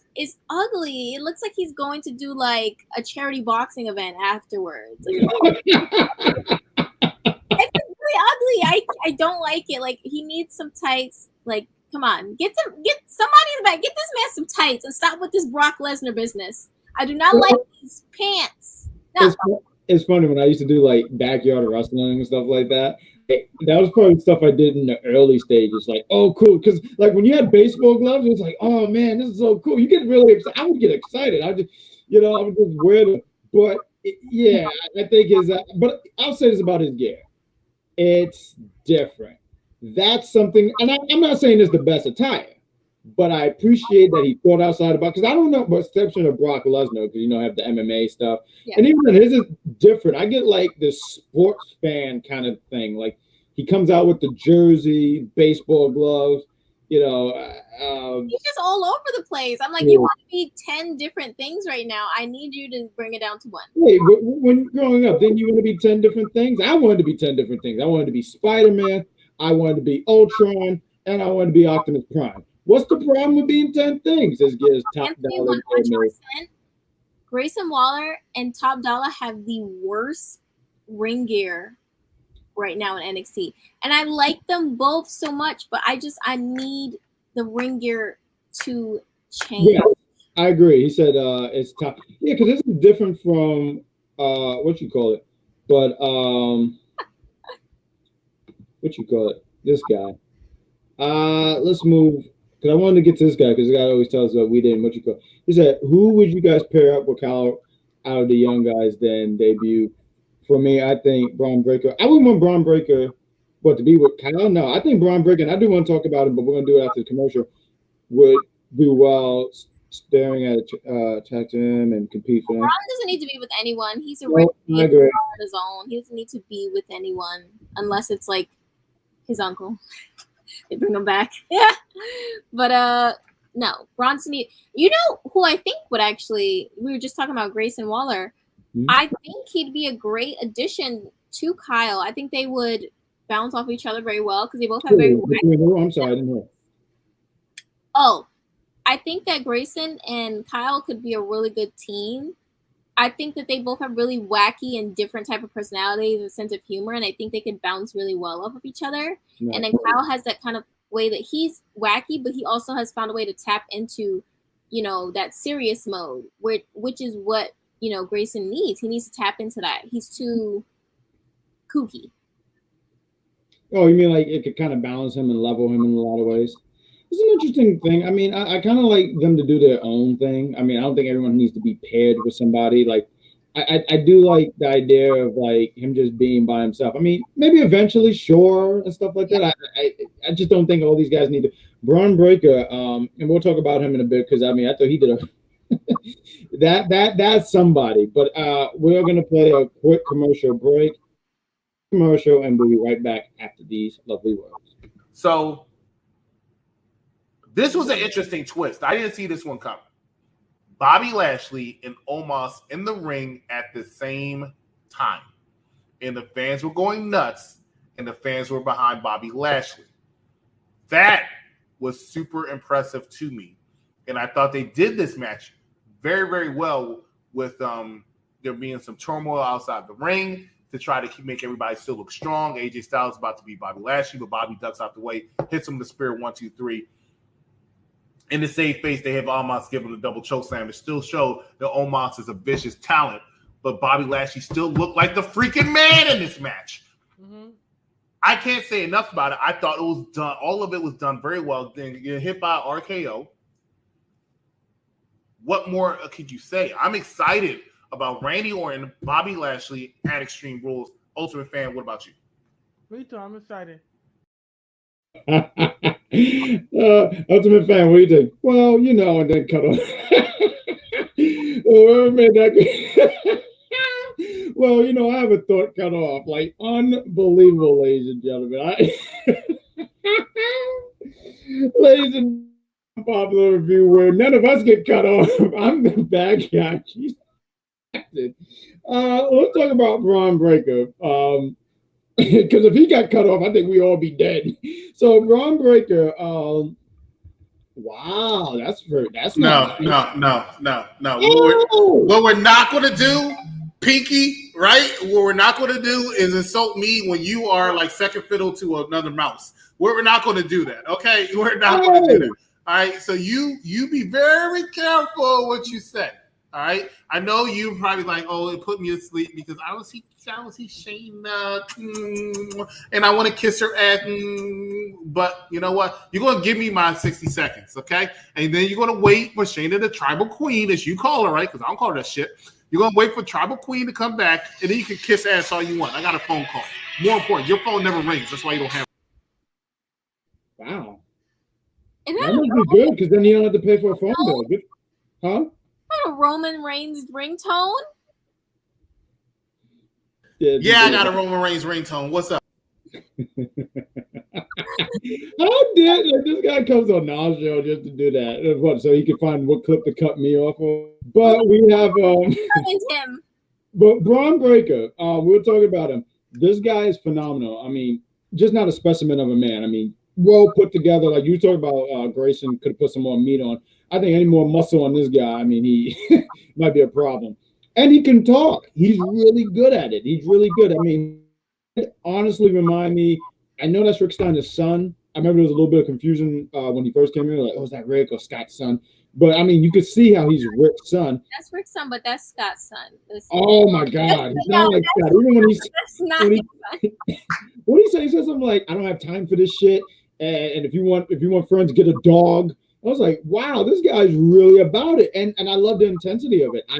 ugly. It looks like he's going to do like a charity boxing event afterwards. Like, it's really ugly. I don't like it. Like he needs some tights. Like come on, get somebody in the back. Get this man some tights and stop with this Brock Lesnar business. I do not like these pants. No. It's funny when I used to do like backyard wrestling and stuff like that. That was probably stuff I did in the early stages. Like, oh, cool. Because like when you had baseball gloves, it was like, oh man, this is so cool. You get really excited. I would get excited. I would just wear them. But I think but I'll say this about his gear. It's different. That's something, and I'm not saying it's the best attire, but I appreciate that he thought outside the box. Because I don't know, but exception of Brock Lesnar, because have the MMA stuff, and even then his is different. I get like the sports fan kind of thing. Like he comes out with the jersey, baseball gloves. He's just all over the place. I'm like, you want to be 10 different things right now. I need you to bring it down to one. Wait, when growing up, didn't you want to be 10 different things? I wanted to be 10 different things. I wanted to be Spider-Man. I wanted to be Ultron, and I wanted to be Optimus Prime. What's the problem with being 10 things? This gives Top Dollar. 100%. Grayson Waller and Top Dollar have the worst ring gear right now in NXT. And I like them both so much, but I need the ring gear to change. Yeah, I agree. He said it's top. Yeah, because this is different from what you call it. But what you call it? This guy. Let's move. Because I wanted to get to this guy because the guy always tells us that we didn't. What you call? He said, "Who would you guys pair up with Kyle out of the young guys then debut?" For me, I think Braun Breaker. I would want Braun Breaker What, to be with Kyle? No, I think Braun Breaker, and I do want to talk about him, but we're going to do it after the commercial, would do well staring at attack him and compete for him. Braun doesn't need to be with anyone. He's a No, I agree. on his own. He doesn't need to be with anyone unless it's like his uncle. They bring him back. Yeah. But no, Braun doesn't need. You know who I think would actually, we were just talking about Grayson Waller. Mhm. I think he'd be a great addition to Kyle. I think they would bounce off each other very well because they both have very I'm sorry, I didn't hear. Oh, I think that Grayson and Kyle could be a really good team. I think that they both have really wacky and different type of personalities and sense of humor, and I think they could bounce really well off of each other. No. And then Kyle has that kind of way that he's wacky, but he also has found a way to tap into, you know, that serious mode, which is what, you know, Grayson needs. He needs to tap into that. He's too kooky. Oh, you mean like it could kind of balance him and level him in a lot of ways? It's an interesting thing. I mean, I kind of like them to do their own thing. I mean, I don't think everyone needs to be paired with somebody. Like, I do like the idea of like him just being by himself. I mean, maybe eventually, sure, and stuff like that. I just don't think all these guys need to. Braun Breaker, and we'll talk about him in a bit because I mean, I thought he did a that's somebody. But we're gonna play a quick commercial break. Commercial, and we'll be right back after these lovely words. So this was an interesting twist. I didn't see this one coming. Bobby Lashley and Omos in the ring at the same time. And the fans were going nuts, and the fans were behind Bobby Lashley. That was super impressive to me. And I thought they did this match very, very well with there being some turmoil outside the ring to try to make everybody still look strong. AJ Styles is about to beat Bobby Lashley, but Bobby ducks out the way, hits him with the spear 1, 2, 3. In the save face, they have Omos give him a double choke slam to still show that Omos is a vicious talent, but Bobby Lashley still looked like the freaking man in this match. Mm-hmm. I can't say enough about it. I thought it was done. All of it was done very well. Then you're hit by RKO. What more could you say? I'm excited about Randy Orton, Bobby Lashley at Extreme Rules. Ultimate Fan, what about you? Me too. I'm excited. Ultimate Fan, what do you think? Well, you know, and then cut off. Whoever made that. Well, you know, I have a thought cut off. Like, unbelievable, ladies and gentlemen. Ladies and popular review where none of us get cut off. I'm the bad guy. Let's talk about Braun Breaker. Because if he got cut off, I think we all be dead. So Braun Breaker, wow, that's no. Oh! What we're not going to do, Pinky, right? What we're not going to do is insult me when you are like second fiddle to another mouse. We're not going to do that, okay? We're not going to do that. All right, so you be very careful what you say. All right, I know you probably like, oh, it put me to sleep because I was see Shayna, and I want to kiss her ass. But you know what? You're gonna give me my 60 seconds, okay? And then you're gonna wait for Shayna, the Tribal Queen, as you call her, right? Because I don't call her that shit. You're gonna wait for Tribal Queen to come back, and then you can kiss ass all you want. I got a phone call. More important, your phone never rings. That's why you don't have. Wow. Is That must be good because then you don't have to pay for a phone bill. Huh? a Roman Reigns ringtone? Yeah, I got a Roman Reigns ringtone. What's up? How dare this guy comes on Nas show just to do that? What? So he can find what clip to cut me off of. But we have him. But Braun Breaker, we were talking about him. This guy is phenomenal. I mean, just not a specimen of a man. I mean, well put together. Like you talk about, Grayson could have put some more meat on. I think any more muscle on this guy, I mean, he might be a problem. And he can talk. He's really good at it. He's really good. I mean, honestly remind me, I know that's Rick Steiner's son. I remember there was a little bit of confusion when he first came in, like, oh, is that Rick or Scott's son? But I mean, you could see how he's Rick's son. That's Rick's son, but that's Scott's son. Oh my God. He's not like Scott. Even when he's not his son. What did he say? He said something like, I don't have time for this shit. And if you want friends, get a dog. I was like, wow, this guy's really about it. And I love the intensity of it. I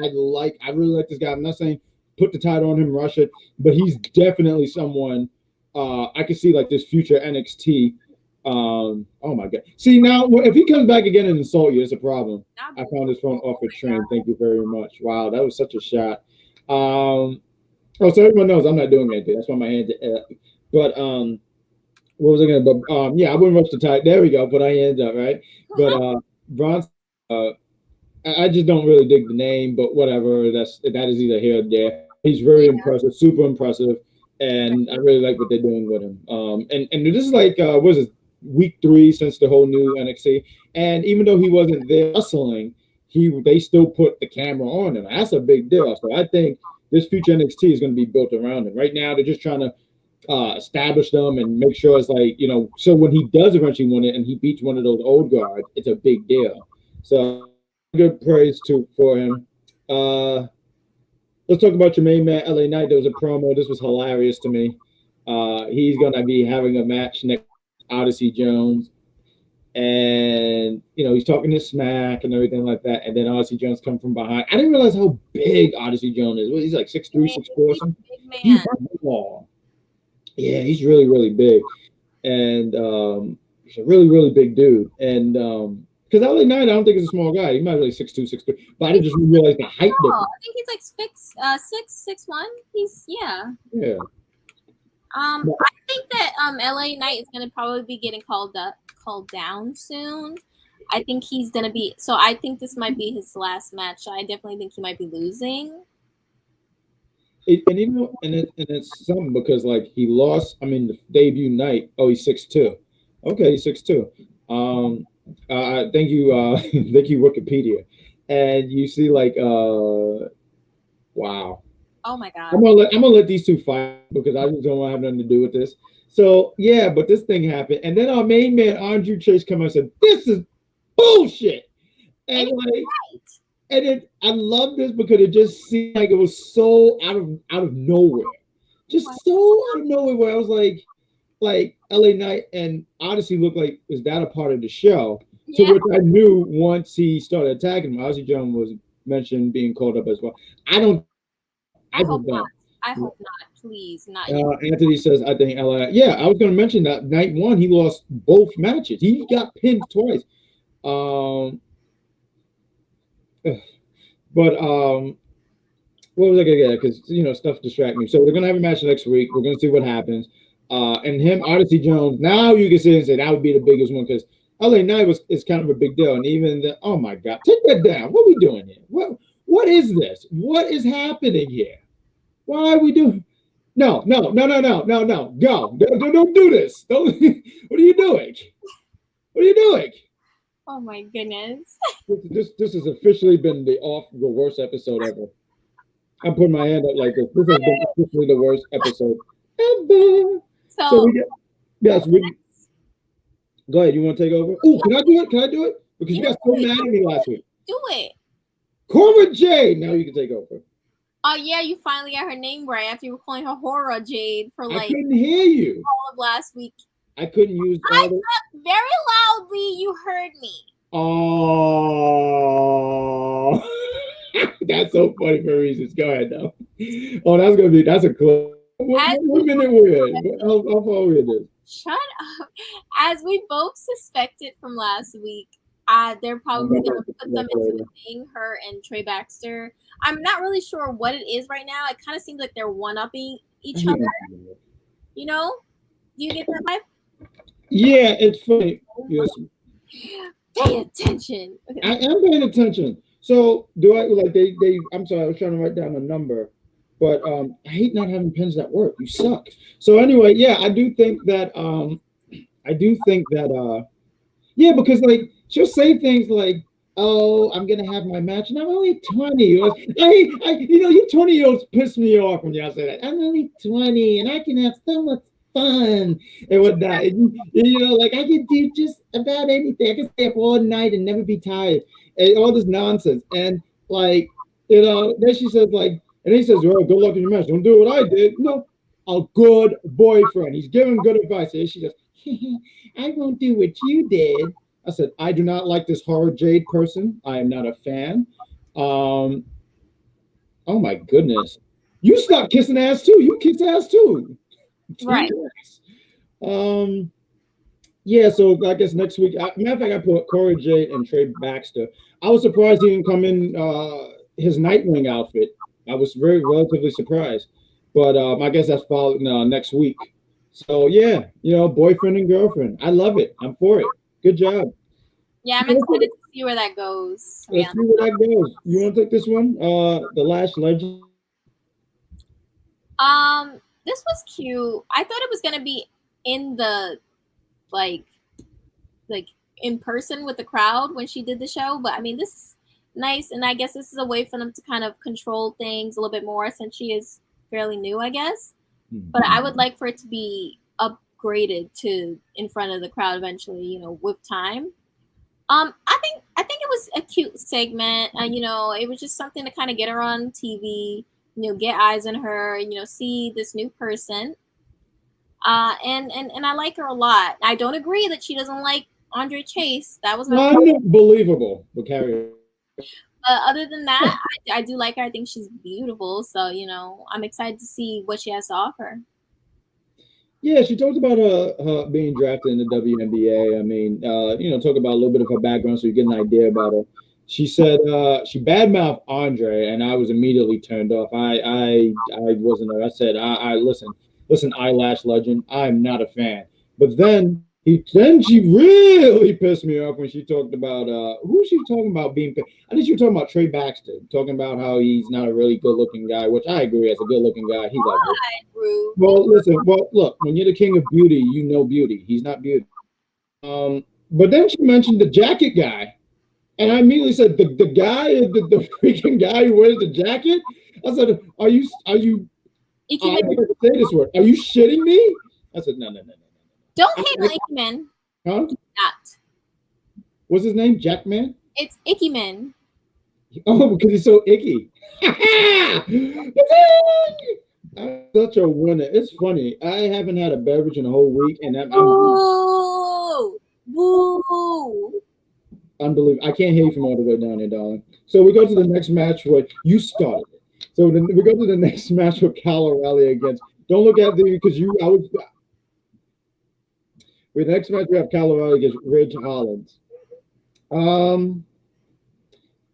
really like this guy. I'm not saying put the title on him, rush it, but he's definitely someone I could see like this future NXT. Oh my god! See now, if he comes back again and insult you, it's a problem. I found his phone off the train. Thank you very much. Wow, that was such a shot. Oh, so everyone knows I'm not doing anything. That's why my hands. But what was I gonna? But yeah, I wouldn't rush the tide. There we go. But I ended up right. But Bronson, I just don't really dig the name. But whatever. That is either here or there. He's very impressive, super impressive, and I really like what they're doing with him. And this is like what is it? Week 3 since the whole new NXT, and even though he wasn't there hustling, they still put the camera on him. That's a big deal. So I think this future NXT is going to be built around him. Right now, they're just trying to establish them and make sure it's like, you know, so when he does eventually win it and he beats one of those old guards, it's a big deal. So good praise for him. Let's talk about your main man, LA Knight. There was a promo. This was hilarious to me. He's going to be having a match next. Odyssey Jones, and you know he's talking his smack and everything like that, and then Odyssey Jones come from behind. I didn't realize how big Odyssey Jones is. He's like 6'3", 6'4", something. Big man. Yeah, he's really, really big, and he's a really, really big dude. And because LA Knight, I don't think he's a small guy. He might be like 6'2", 6'3", but I didn't just realize the height difference. I think he's like 6'1". He's yeah. I think that LA Knight is gonna probably be getting called down soon. I think he's gonna be. So I think this might be his last match. I definitely think he might be losing. And you know, and it's something because like he lost. I mean, the debut night. Oh, he's 6'2". Okay, he's 6'2". Thank you, thank you, Wikipedia. And you see like, wow. Oh my god! I'm gonna let these two fight because I just don't want to have nothing to do with this. So yeah, but this thing happened, and then our main man Andrew Chase come out and said, "This is bullshit," and I love this because it just seemed like it was so out of nowhere, just so out of nowhere. Where I was like LA Knight and Odyssey looked like is that a part of the show? Yeah. To which I knew once he started attacking him, Odyssey Jones was mentioned being called up as well. I hope not. I hope not. Please, not. Anthony says, I think LA. Yeah, I was going to mention that night 1, he lost both matches. He got pinned twice. But what was I going to get? Because, you know, stuff distract me. So we're going to have a match next week. We're going to see what happens. And him, Odyssey Jones, now you can sit and say that would be the biggest one because LA Knight is kind of a big deal. And even oh my God, take that down. What are we doing here? What is this? What is happening here? Why are we doing? No. Go. Don't do this. Don't. What are you doing? What are you doing? Oh my goodness. This has officially been the worst episode ever. I'm putting my hand up like this. This has been officially the worst episode ever. So go ahead. You want to take over? Oh, can I do it? Because you got so mad at me last week. Do it. Cora Jade. Now you can take over. Oh yeah, you finally got her name right after you were calling her Horror Jade for like. I couldn't hear you. All of last week. I couldn't use. I said very loudly. You heard me. Oh, that's so funny for reasons. Go ahead though. Oh, that's a cool. What minute we're in? How far we in this? Shut up. As we both suspected from last week, they're probably going to put them into the thing, her and Trey Baxter. I'm not really sure what it is right now. It kind of seems like they're one-upping each other. You know? Do you get that vibe? Yeah, it's funny. Yes. Pay attention. I am paying attention. So do I like they I'm sorry, I was trying to write down a number. But I hate not having pens that work. You suck. So anyway, yeah, I do think that yeah, because like she'll say things like, "Oh, I'm gonna have my match," and I'm only 20. You 20-year-olds piss me off when y'all say that. I'm only 20, and I can have so much fun and whatnot. And, you know, like I can do just about anything. I can stay up all night and never be tired, and all this nonsense. And like, you know, then she says like. And he says, well, good luck in your match. Don't do what I did. No, a good boyfriend. He's giving good advice. And she goes, I won't do what you did. I said, I do not like this Horror Jade person. I am not a fan. Oh, my goodness. You stop kissing ass, too. You kiss ass, too. Right. Yeah, so I guess next week, matter of fact, I put Corey J and Trey Baxter. I was surprised he didn't come in his Nightwing outfit. I was very relatively surprised, but I guess that's followed next week. So yeah, boyfriend and girlfriend. I love it. I'm for it. Good job. Yeah, I'm excited to see where that goes. Let's see where that goes. You want to take this one? The Lash Legend. This was cute. I thought it was gonna be in the like in person with the crowd when she did the show, but I mean this is nice, and I guess this is a way for them to kind of control things a little bit more since she is fairly new, I guess. But I would like for it to be upgraded to in front of the crowd eventually, with time. I think it was a cute segment. It was just something to kind of get her on TV, get eyes on her, see this new person. And I like her a lot. I don't agree that she doesn't like Andre Chase. That was my unbelievable. We'll carry. Other than that, I do like her. I think she's beautiful. So I'm excited to see what she has to offer. Yeah, she talked about her being drafted in the WNBA. I mean, talk about a little bit of her background so you get an idea about her. She said she badmouthed Andre, and I was immediately turned off. I wasn't there. I said, I listen, Lash Legend. I'm not a fan. But then she really pissed me off when she talked about who was she talking about being. I think she was talking about Trey Baxter, talking about how he's not a really good-looking guy, which I agree. As a good-looking guy, he's ugly. Well, listen. Well, look, when you're the king of beauty, you know beauty. He's not beauty. But then she mentioned the jacket guy. And I immediately said, the guy, the freaking guy who wears the jacket? I said, are you I never say this word. Are you shitting me? I said, no. Don't hate on Icky Man. Huh? Do not. What's his name? Jackman? It's Icky Man. Oh, because he's so icky. I'm such a winner. It's funny. I haven't had a beverage in a whole week, and I'm Woo! Unbelievable. I can't hear you from all the way down here, darling. So we go to the next match where you started it. So then we go to the next match with Kyle O'Reilly against. Don't look at the because you. I was. With the next match we have Kyle O'Reilly against Ridge Hollins.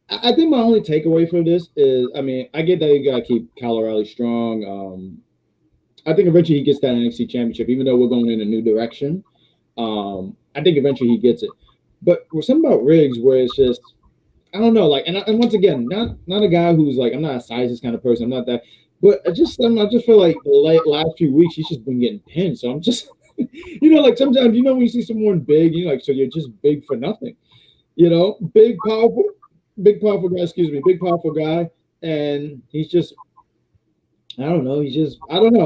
I think my only takeaway for this is, I mean, I get that you gotta keep Kyle O'Reilly strong. I think eventually he gets that NXT championship, even though we're going in a new direction. I think eventually he gets it. But there's something about Riggs where it's just, I don't know, like, and once again, not a guy who's like, I'm not a sizes kind of person, I'm not that, but I just feel like the last few weeks he's just been getting pinned. So I'm just, like sometimes, when you see someone big, you're like, so you're just big for nothing, big powerful guy, and he's just, I don't know.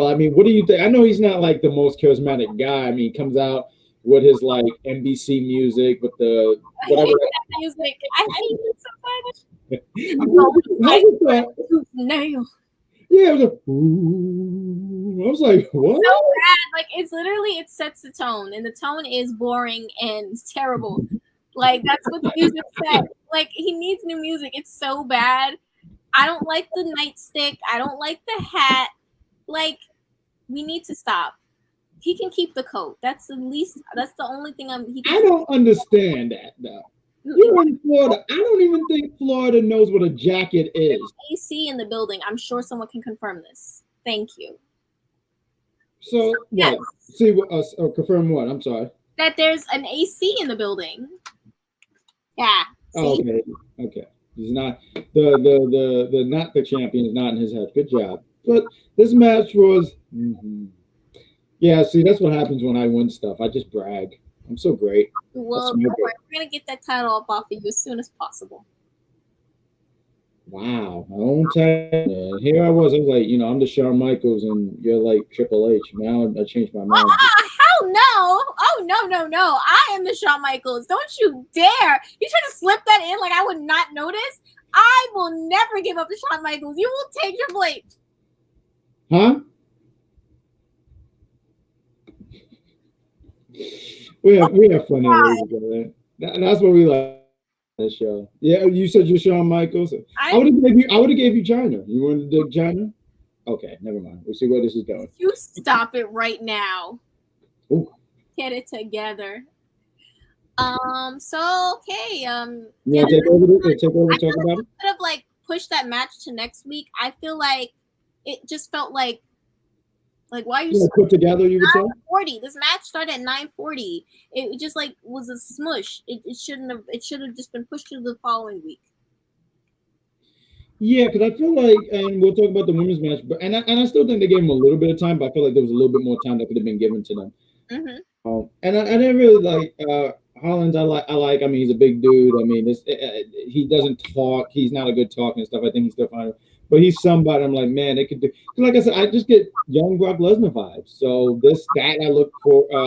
I mean, what do you think? I know he's not like the most charismatic guy. I mean, he comes out with his like NBC music, with the whatever. Music. I hate it so much. Nail. Yeah, it was like, ooh. I was like, what? So bad. Like it sets the tone, and the tone is boring and terrible. Like that's what the music said. Like he needs new music. It's so bad. I don't like the nightstick. I don't like the hat. Like we need to stop. He can keep the coat. That's the only thing I don't understand that though. You're in Florida. I don't even think Florida knows what a jacket is. There's AC in the building. I'm sure someone can confirm this. Thank you. So yes. What? See what? Confirm what? I'm sorry. That there's an AC in the building. Yeah. Oh, okay. He's not the not the champion is not in his head. Good job. But this match was. Yeah, see, that's what happens when I win stuff. I just brag. I'm so great. Well, we're gonna get that title up off of you as soon as possible. Wow, my own title. Here I was like, I'm the Shawn Michaels, and you're like Triple H. Now I changed my mind. Hell no! Oh no! I am the Shawn Michaels. Don't you dare! You trying to slip that in like I would not notice? I will never give up to Shawn Michaels. You will take Triple H. Huh? We have fun here. That's what we like this show. Yeah, you said you're Shawn Michaels. I would have gave you China. You wanted to dig China? Okay, never mind. We'll see where this is going. You stop it right now. Ooh. Get it together. So okay. You want to take over? Talk about it. Instead of like push that match to next week, I feel like it just felt like why are you put together? You would say 9:40. This match started at 9:40. It just like was a smush. It shouldn't have. It should have just been pushed to the following week. Yeah, because I feel like, and we'll talk about the women's match, but and I still think they gave them a little bit of time, but I feel like there was a little bit more time that could have been given to them. Mm-hmm. And I didn't really like Hollins. I like. I mean, he's a big dude. I mean, he doesn't talk. He's not a good talker and stuff. I think he's still fine. But he's somebody. I'm like, man, they could do. Because like I said, I just get young Brock Lesnar vibes. So I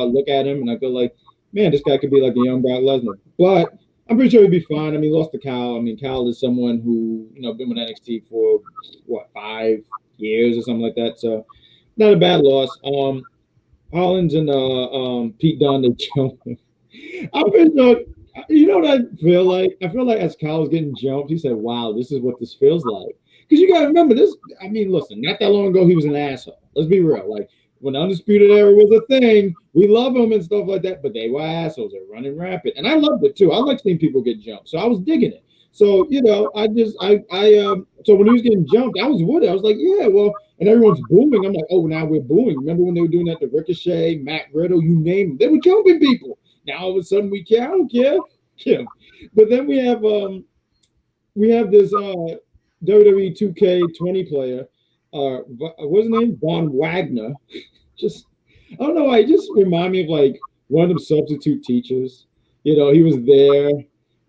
look at him and I feel like, man, this guy could be like a young Brock Lesnar. But I'm pretty sure he'd be fine. I mean, he lost to Kyle. I mean, Kyle is someone who been with NXT for 5 years or something like that. So not a bad loss. Hollins and Pete Dunne, they jumped. I'm pretty sure. You know what I feel like? I feel like as Kyle was getting jumped, he said, "Wow, this is what this feels like." Because you gotta remember this. I mean, listen, not that long ago he was an asshole. Let's be real. Like when Undisputed Era was a thing, we love them and stuff like that, but they were assholes. They're running rampant, and I loved it too. I like seeing people get jumped, so I was digging it. So so when he was getting jumped, I was with it. I was like, yeah, well, and everyone's booing. I'm like, oh, now we're booing. Remember when they were doing that to Ricochet, Matt Riddle, you name them? They were jumping people. Now all of a sudden we care. I don't care. Yeah. But then we have this WWE 2K20 player. What's his name? Von Wagner. I don't know why. He just remind me of like one of them substitute teachers. He was there,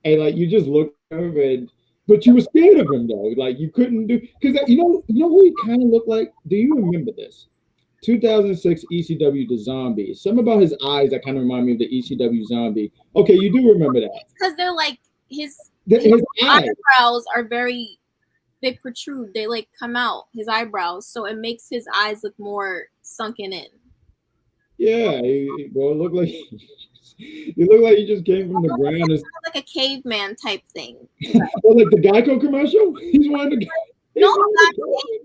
and like you just looked over and. But you were scared of him though. Like you couldn't do because you know who he kind of looked like. Do you remember this? 2006 ECW The Zombie. Something about his eyes that kind of remind me of the ECW Zombie. Okay, you do remember that. Because they're like his eyes. Eyebrows are they protrude. They like come out his eyebrows, so it makes his eyes look more sunken in. Yeah, it looked like you look like you just came from the ground. It's like a caveman type thing. Well, like the Geico commercial. He's one of the. No,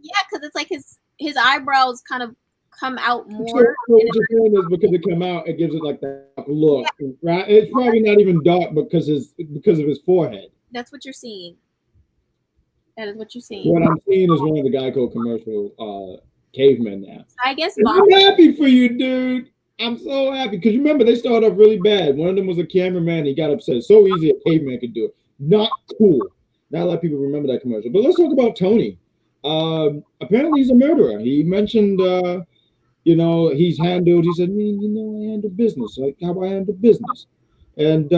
yeah, because it's like his eyebrows kind of come out more. So just doing is because it come out, it gives it like that look, yeah. Right? It's probably not even dark because of his forehead. That's what you're seeing. That is what you're seeing. What I'm seeing is one of the Geico commercial cavemen now. I guess I'm happy for you, dude. I'm so happy because remember they started off really bad. One of them was a cameraman. He got upset. So easy a caveman could do it. Not cool. Not a lot of people remember that commercial. But let's talk about Tony. Apparently he's a murderer. He mentioned, he's handled. He said, I handle business. Like how I handle business. And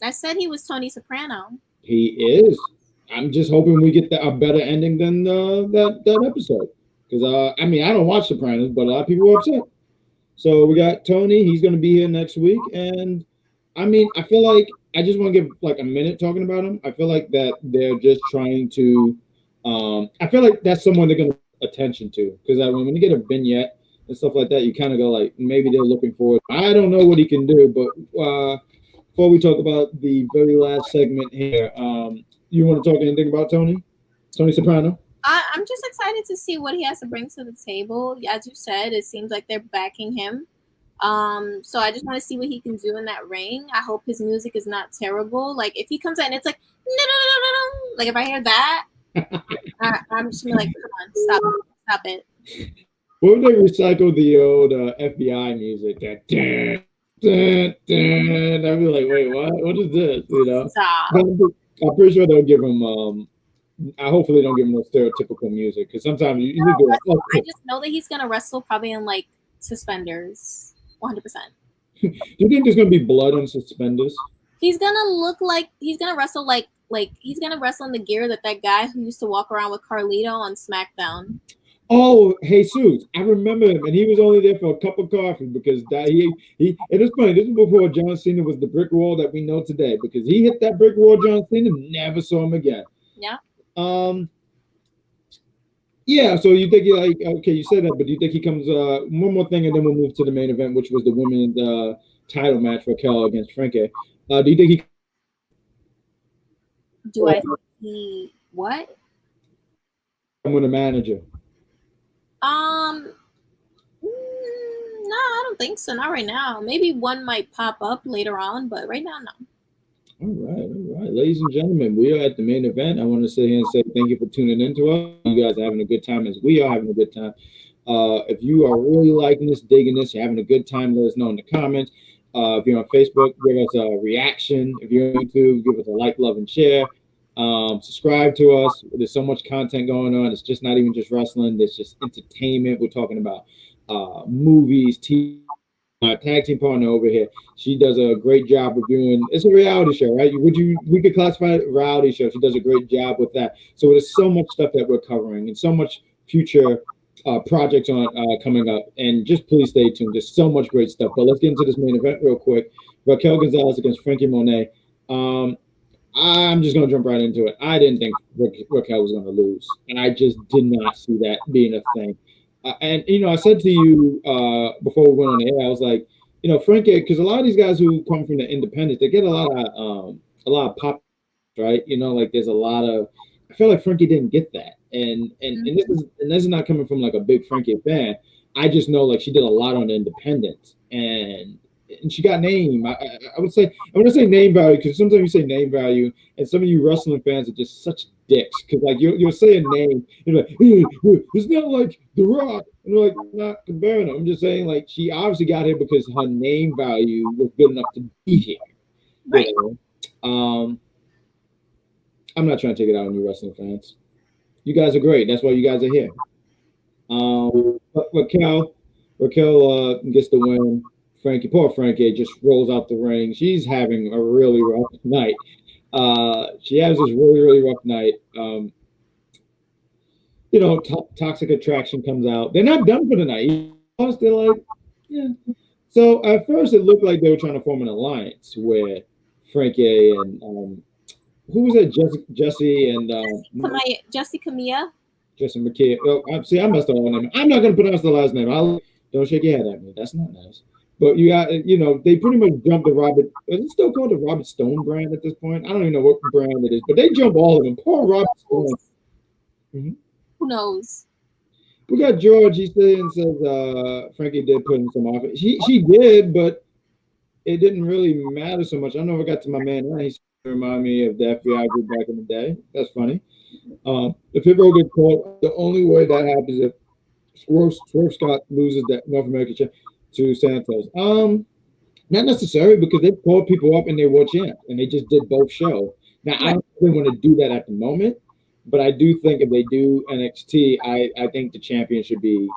I said he was Tony Soprano. He is. I'm just hoping we get a better ending than that episode. Because I don't watch Sopranos, but a lot of people are upset. So we got Tony. He's going to be here next week. And I feel like I just want to give like a minute talking about him. I feel like that they're just trying to I feel like that's someone they're going to pay attention to. Because when you get a vignette and stuff like that, you kind of go like, maybe they're looking forward. I don't know what he can do. But before we talk about the very last segment here, you want to talk anything about Tony Soprano? I'm just excited to see what he has to bring to the table. As you said, it seems like they're backing him. So I just want to see what he can do in that ring. I hope his music is not terrible. Like if he comes out and it's like no, like if I hear that, I'm just gonna be like, come on, stop it. What would they recycle the old FBI music? That I'd be like, wait, what is this? Stop. I'm pretty sure they'll give him. I hopefully don't give him no stereotypical music because sometimes you need to. I just know that he's gonna wrestle probably in like suspenders, 100%. Do you think there's gonna be blood on suspenders? He's gonna look like he's gonna wrestle like he's gonna wrestle in the gear that guy who used to walk around with Carlito on SmackDown. Oh, Jesus! I remember him, and he was only there for a cup of coffee because he. And it's funny. This was before John Cena was the brick wall that we know today because he hit that brick wall. John Cena never saw him again. Yeah. Yeah, so you think you said that, but do you think he comes one more thing and then we'll move to the main event, which was the women's title match for Raquel against Franky. Do you think he I think he what? I'm with a manager. No, I don't think so. Not right now. Maybe one might pop up later on, but right now, no. All right. Ladies and gentlemen, we are at the main event. I want to sit here and say thank you for tuning in to us. You guys are having a good time as we are having a good time. If you are really liking this, digging this, you're having a good time, let us know in the comments. If you're on Facebook, give us a reaction. If you're on YouTube, give us a like, love, and share. Subscribe to us. There's so much content going on. It's just not even just wrestling. There's just entertainment. We're talking about movies, TV. My tag team partner over here, she does a great job reviewing. It's a reality show, right? We could classify it a reality show. She does a great job with that. So there's so much stuff that we're covering and so much future projects on coming up. And just please stay tuned. There's so much great stuff. But let's get into this main event real quick. Requel Gonzalez against Franky Monet. I'm just going to jump right into it. I didn't think Requel was going to lose. And I just did not see that being a thing. And I said to you before we went on the air, I was like, Franky, because a lot of these guys who come from the independents, they get a lot of pop, right? Like there's a lot of. I feel like Franky didn't get that, and this is not coming from like a big Franky fan. I just know like she did a lot on the independents, and she got name. I would say I'm gonna say name value because sometimes you say name value, and some of you wrestling fans are just such dicks because like you'll say a name, you're like, it's not like The Rock, and they're like, not comparing them. I'm just saying like she obviously got here because her name value was good enough to be here. Right. I'm not trying to take it out on you wrestling fans. You guys are great. That's why you guys are here. But Raquel gets the win. Poor Franky just rolls out the ring. She's having a really rough night. She has this really, really rough night. Toxic Attraction comes out. They're not done for the night. They're like, yeah. So at first it looked like they were trying to form an alliance where Franky and who was that? Jacy and Jacy Camilla. Jacy McKee. Oh, see, I messed up her name. I'm not going to pronounce the last name. Don't shake your head at me. That's not nice. But you got, they pretty much jumped the Robert. Is it still called the Robert Stone brand at this point? I don't even know what brand it is, but they jump all of them. Poor Robert Stone. Mm-hmm. Who knows? We got George. He says Franky did put in some offense. She did, but it didn't really matter so much. I know I got to my man. He remind me of the FBI group back in the day. That's funny. If Hit Row gets caught, the only way that happens is if Swerve Scott loses that North American champ to Santos. Not necessarily because they called people up and they were champs and they just did both shows. Now I don't really want to do that at the moment, but I do think if they do NXT, I think the champion should be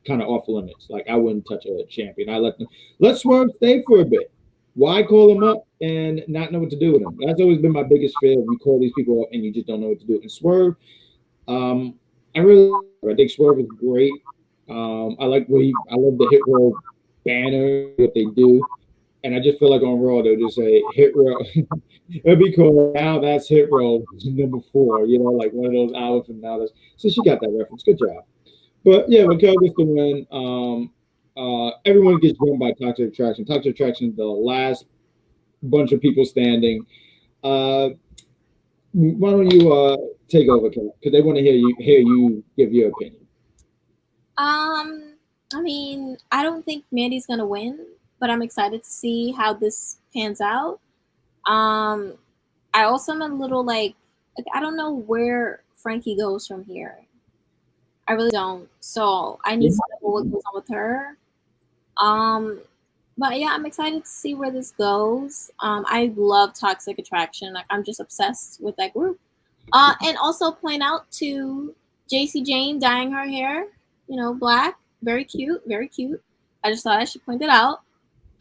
kind of off limits. Like I wouldn't touch a champion. I let Swerve stay for a bit. Why call them up and not know what to do with them? That's always been my biggest fear. You call these people up and you just don't know what to do. And Swerve, I think Swerve is great. I love the Hit Row banner, what they do. And I just feel like on Raw, they'll just say Hit Row. It'll be cool. Now that's Hit Row number 4, like one of those hour finales. So she got that reference. Good job. But yeah, Raquel gets the win. Everyone gets won by Toxic Attraction. Toxic Attraction is the last bunch of people standing. Why don't you take over, Kat? Because they want to hear you give your opinion. I mean, I don't think Mandy's gonna win, but I'm excited to see how this pans out. I also am a little like I don't know where Franky goes from here. I really don't. So I need to know what goes on with her. But yeah, I'm excited to see where this goes. I love Toxic Attraction. Like I'm just obsessed with that group. And also point out to Jacy Jayne dyeing her hair, black. Very cute, very cute. I just thought I should point that out.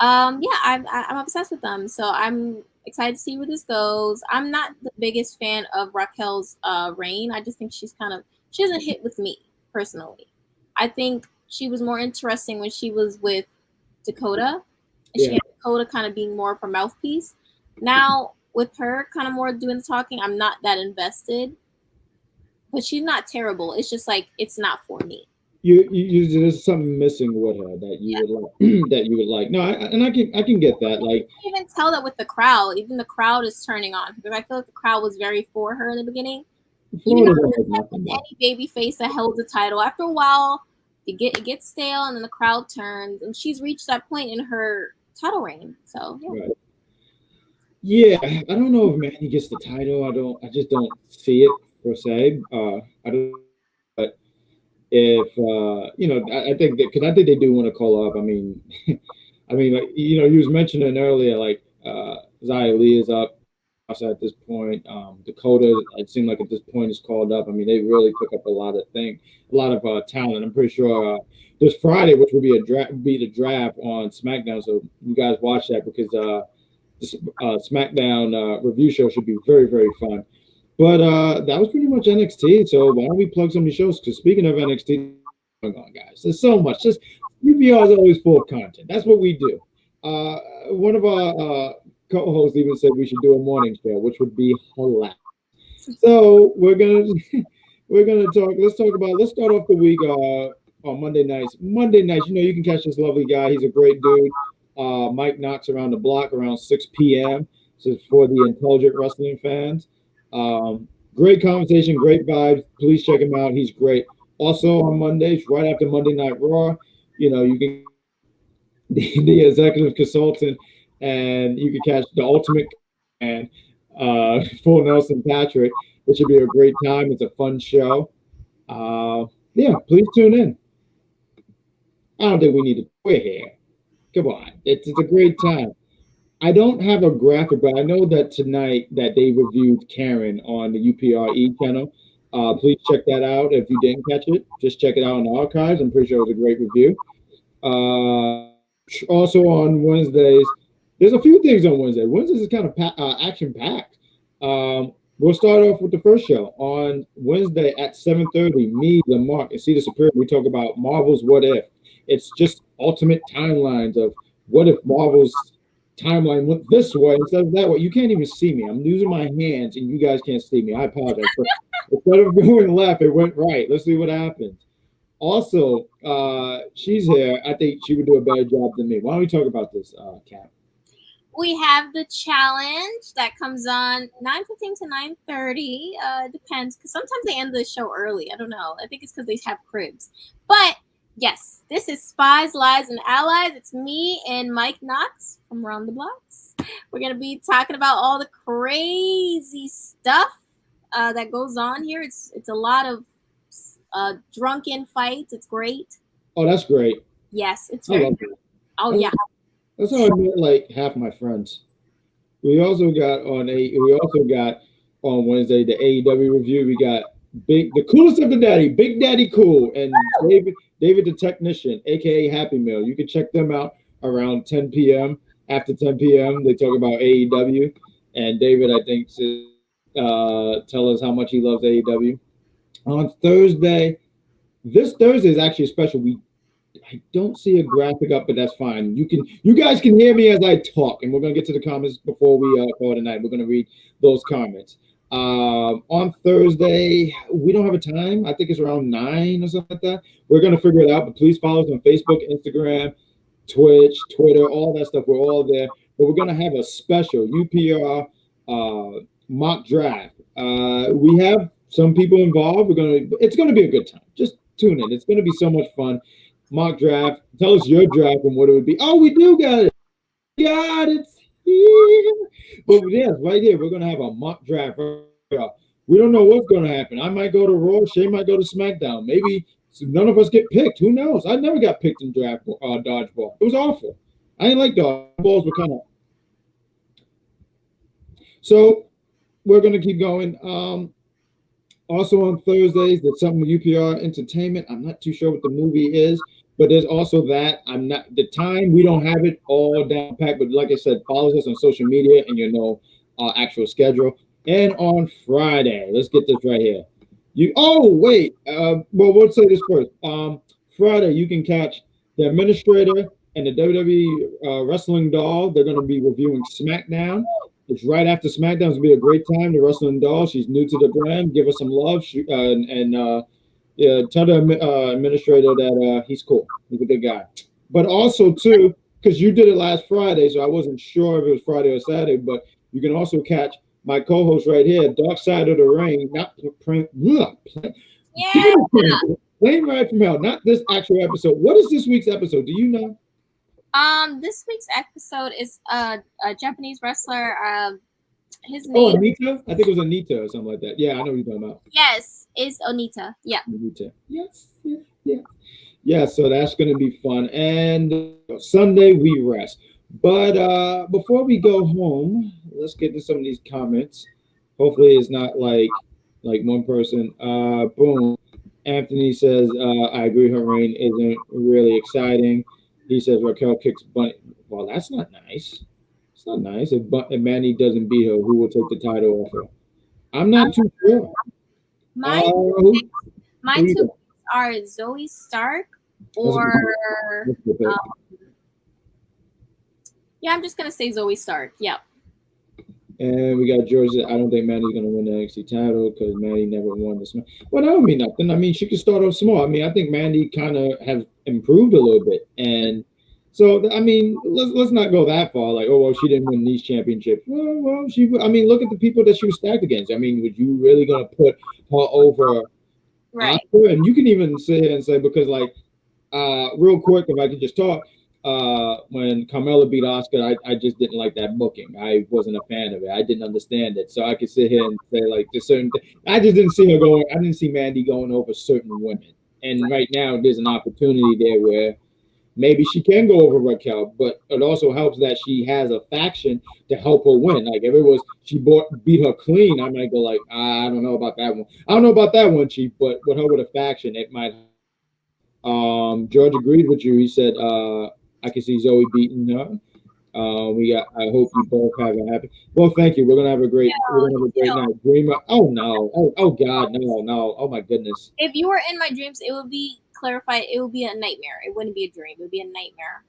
Yeah, I'm obsessed with them. So I'm excited to see where this goes. I'm not the biggest fan of Raquel's reign. I just think she doesn't hit with me personally. I think she was more interesting when she was with Dakota. And she had Dakota kind of being more of her mouthpiece. Now with her kind of more doing the talking, I'm not that invested. But she's not terrible. It's just like it's not for me. There's something missing with her that you would like. That you would like. No, I can get that. Like you can even tell that with the crowd. Even the crowd is turning on because I feel like the crowd was very for her in the beginning. Even any baby face that held the title, after a while, it gets stale, and then the crowd turns, and she's reached that point in her title reign. So yeah. Right. Yeah, I don't know if Manny gets the title. I just don't see it per se. I don't. But if I think that because I think they do want to call up. I mean, like you was mentioning earlier, like Xia Li is up at this point. Dakota, it seemed like at this point is called up. I mean, they really took up a lot of talent. I'm pretty sure this Friday, which would be the draft on SmackDown. So you guys watch that because this SmackDown review show should be very, very fun. But that was pretty much NXT. So why don't we plug some of these shows? Because speaking of NXT, going on, guys, there's so much. Just UPR is always full of content. That's what we do. One of our co-hosts even said we should do a morning show, which would be hilarious. So we're gonna talk. Let's start off the week on Monday nights. Monday nights, you can catch this lovely guy. He's a great dude. Mike knocks around the block around 6 p.m. So it's for the intelligent wrestling fans. Great conversation, great vibes. Please check him out. He's great. Also on Mondays, right after Monday Night Raw, you can the executive consultant, and you can catch the ultimate and full Nelson Patrick. It should be a great time. It's a fun show. Yeah, please tune in. I don't think we need to quit here. Come on, it's a great time. I don't have a graphic, but I know that tonight that they reviewed Karen on the UPRE channel. Please check that out. If you didn't catch it, just check it out in the archives. I'm pretty sure it was a great review. Also on Wednesdays, there's a few things on Wednesday. Wednesdays is kind of action-packed. We'll start off with the first show on Wednesday at 7:30. Me, Lamar, and Cedar Superior. We talk about Marvel's What If. It's just ultimate timelines of what if Marvel's timeline went this way instead of that way. You can't even see me. I'm using my hands, and you guys can't see me. I apologize. But instead of going left, it went right. Let's see what happens. Also, she's here. I think she would do a better job than me. Why don't we talk about this, Kat? We have the challenge that comes on 9:15 to 9:30. Depends, because sometimes they end the show early. I don't know. I think it's because they have cribs. But yes, this is Spies, Lies, and Allies. It's me and Mike Knox from Round the Blocks. We're going to be talking about all the crazy stuff that goes on here. It's a lot of drunken fights. It's great. Oh, that's great. Yes, it's very good. Oh, yeah. That's how I met like half my friends. We also got on Wednesday the AEW review. We got the coolest of the daddy, Big Daddy Cool, and David the Technician, aka Happy Meal. You can check them out around 10 p.m. After 10 p.m., they talk about AEW, and David, I think, tell us how much he loves AEW. On Thursday, this Thursday is actually special. I don't see a graphic up, but that's fine. You guys can hear me as I talk, and we're gonna get to the comments before we call tonight. We're gonna read those comments. On Thursday, we don't have a time. I think it's around 9 or something like that. We're gonna figure it out, but please follow us on Facebook, Instagram, Twitch, Twitter, all that stuff. We're all there. But we're gonna have a special UPR mock draft. We have some people involved. It's gonna be a good time. Just tune in. It's gonna be so much fun. Mock draft. Tell us your draft and what it would be. Oh, we do got it. God, it's here. But yes, right here, we're gonna have a mock draft. We don't know what's gonna happen. I might go to Raw. Shay might go to SmackDown. Maybe none of us get picked. Who knows? I never got picked in draft dodgeball. It was awful. I didn't like dodgeballs, but kind of. So we're gonna keep going. Also on Thursdays, there's something with UPR Entertainment. I'm not too sure what the movie is, but there's also that. We don't have it all down packed, but like I said, follow us on social media and you'll know our actual schedule. And on Friday, let's get this right here. We'll say this first. Friday, you can catch the Administrator and the WWE Wrestling Doll. They're going to be reviewing SmackDown. It's right after SmackDown. It's going to be a great time. The Wrestling Doll, she's new to the brand. Give her some love. Tell the Administrator that he's cool. He's a good guy. But also, too, because you did it last Friday, so I wasn't sure if it was Friday or Saturday, but you can also catch my co-host right here, Dark Side of the Ring. Plane Ride from Hell, not this actual episode. What is this week's episode? Do you know? This week's episode is a Japanese wrestler. His Oh, name. Anita? I think it was Anita or something like that. Yeah, I know what you're talking about. Yes, is Onita. Yeah. Anita. Yes. Yeah, so that's going to be fun. And Sunday, we rest. But before we go home, let's get to some of these comments. Hopefully it's not like one person. Boom. Anthony says, I agree her reign isn't really exciting. He says Raquel kicks Bunny. Well, that's not nice. It's not nice. If Manny doesn't beat her, who will take the title off her? I'm not too sure. My two picks are Zoey Stark or yeah, I'm just gonna say Zoey Stark. Yeah. And we got George. I don't think Manny's gonna win the NXT title because Manny never won this. Well, that don't mean nothing. I mean, she could start off small. I mean, I think Mandy kind of has improved a little bit, and so I mean, let's not go that far. Like, oh well, she didn't win these championships. Well, she. I mean, look at the people that she was stacked against. I mean, would you really gonna put her over Oscar? And you can even sit here and say because like, real quick, if I could just talk. When Carmella beat Oscar, I just didn't like that booking. I wasn't a fan of it. I didn't understand it. So I could sit here and say like there's certain I just didn't see her going. I didn't see Mandy going over certain women. And right now there's an opportunity there where maybe she can go over Raquel, but it also helps that she has a faction to help her win. Like if it was she beat her clean, I might go like I don't know about that one. I don't know about that one, Chief. But with her with a faction, it might. George agreed with you. He said I can see Zoe beating her. I hope you both have a happy. Well, thank you. We're gonna have a great night. Dreamer. Oh no. Oh God, no. Oh my goodness. If you were in my dreams, it would be clarified. It would be a nightmare. It wouldn't be a dream. It would be a nightmare.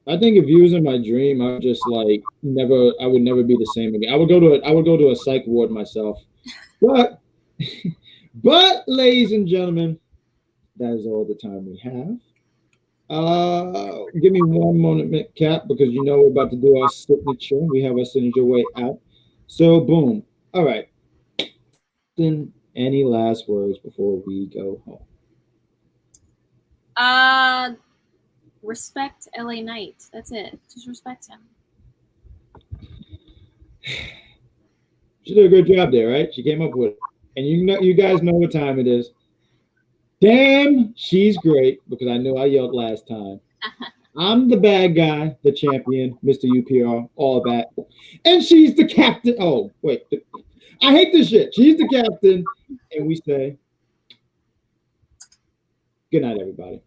I think if you was in my dream, I would just like never. I would never be the same again. I would go to a psych ward myself. But ladies and gentlemen, that is all the time we have. Give me 1 moment, Cap, because you know we're about to do our signature. We have our signature way out. So, boom. All right. Then, any last words before we go home? Respect LA Knight. That's it. Just respect him. She did a good job there, right? She came up with it, and you guys know what time it is. Damn, she's great because I know I yelled last time. I'm the bad guy, the champion, Mr. UPR, all that. And she's the captain. Oh, wait. I hate this shit. She's the captain. And we say, good night, everybody.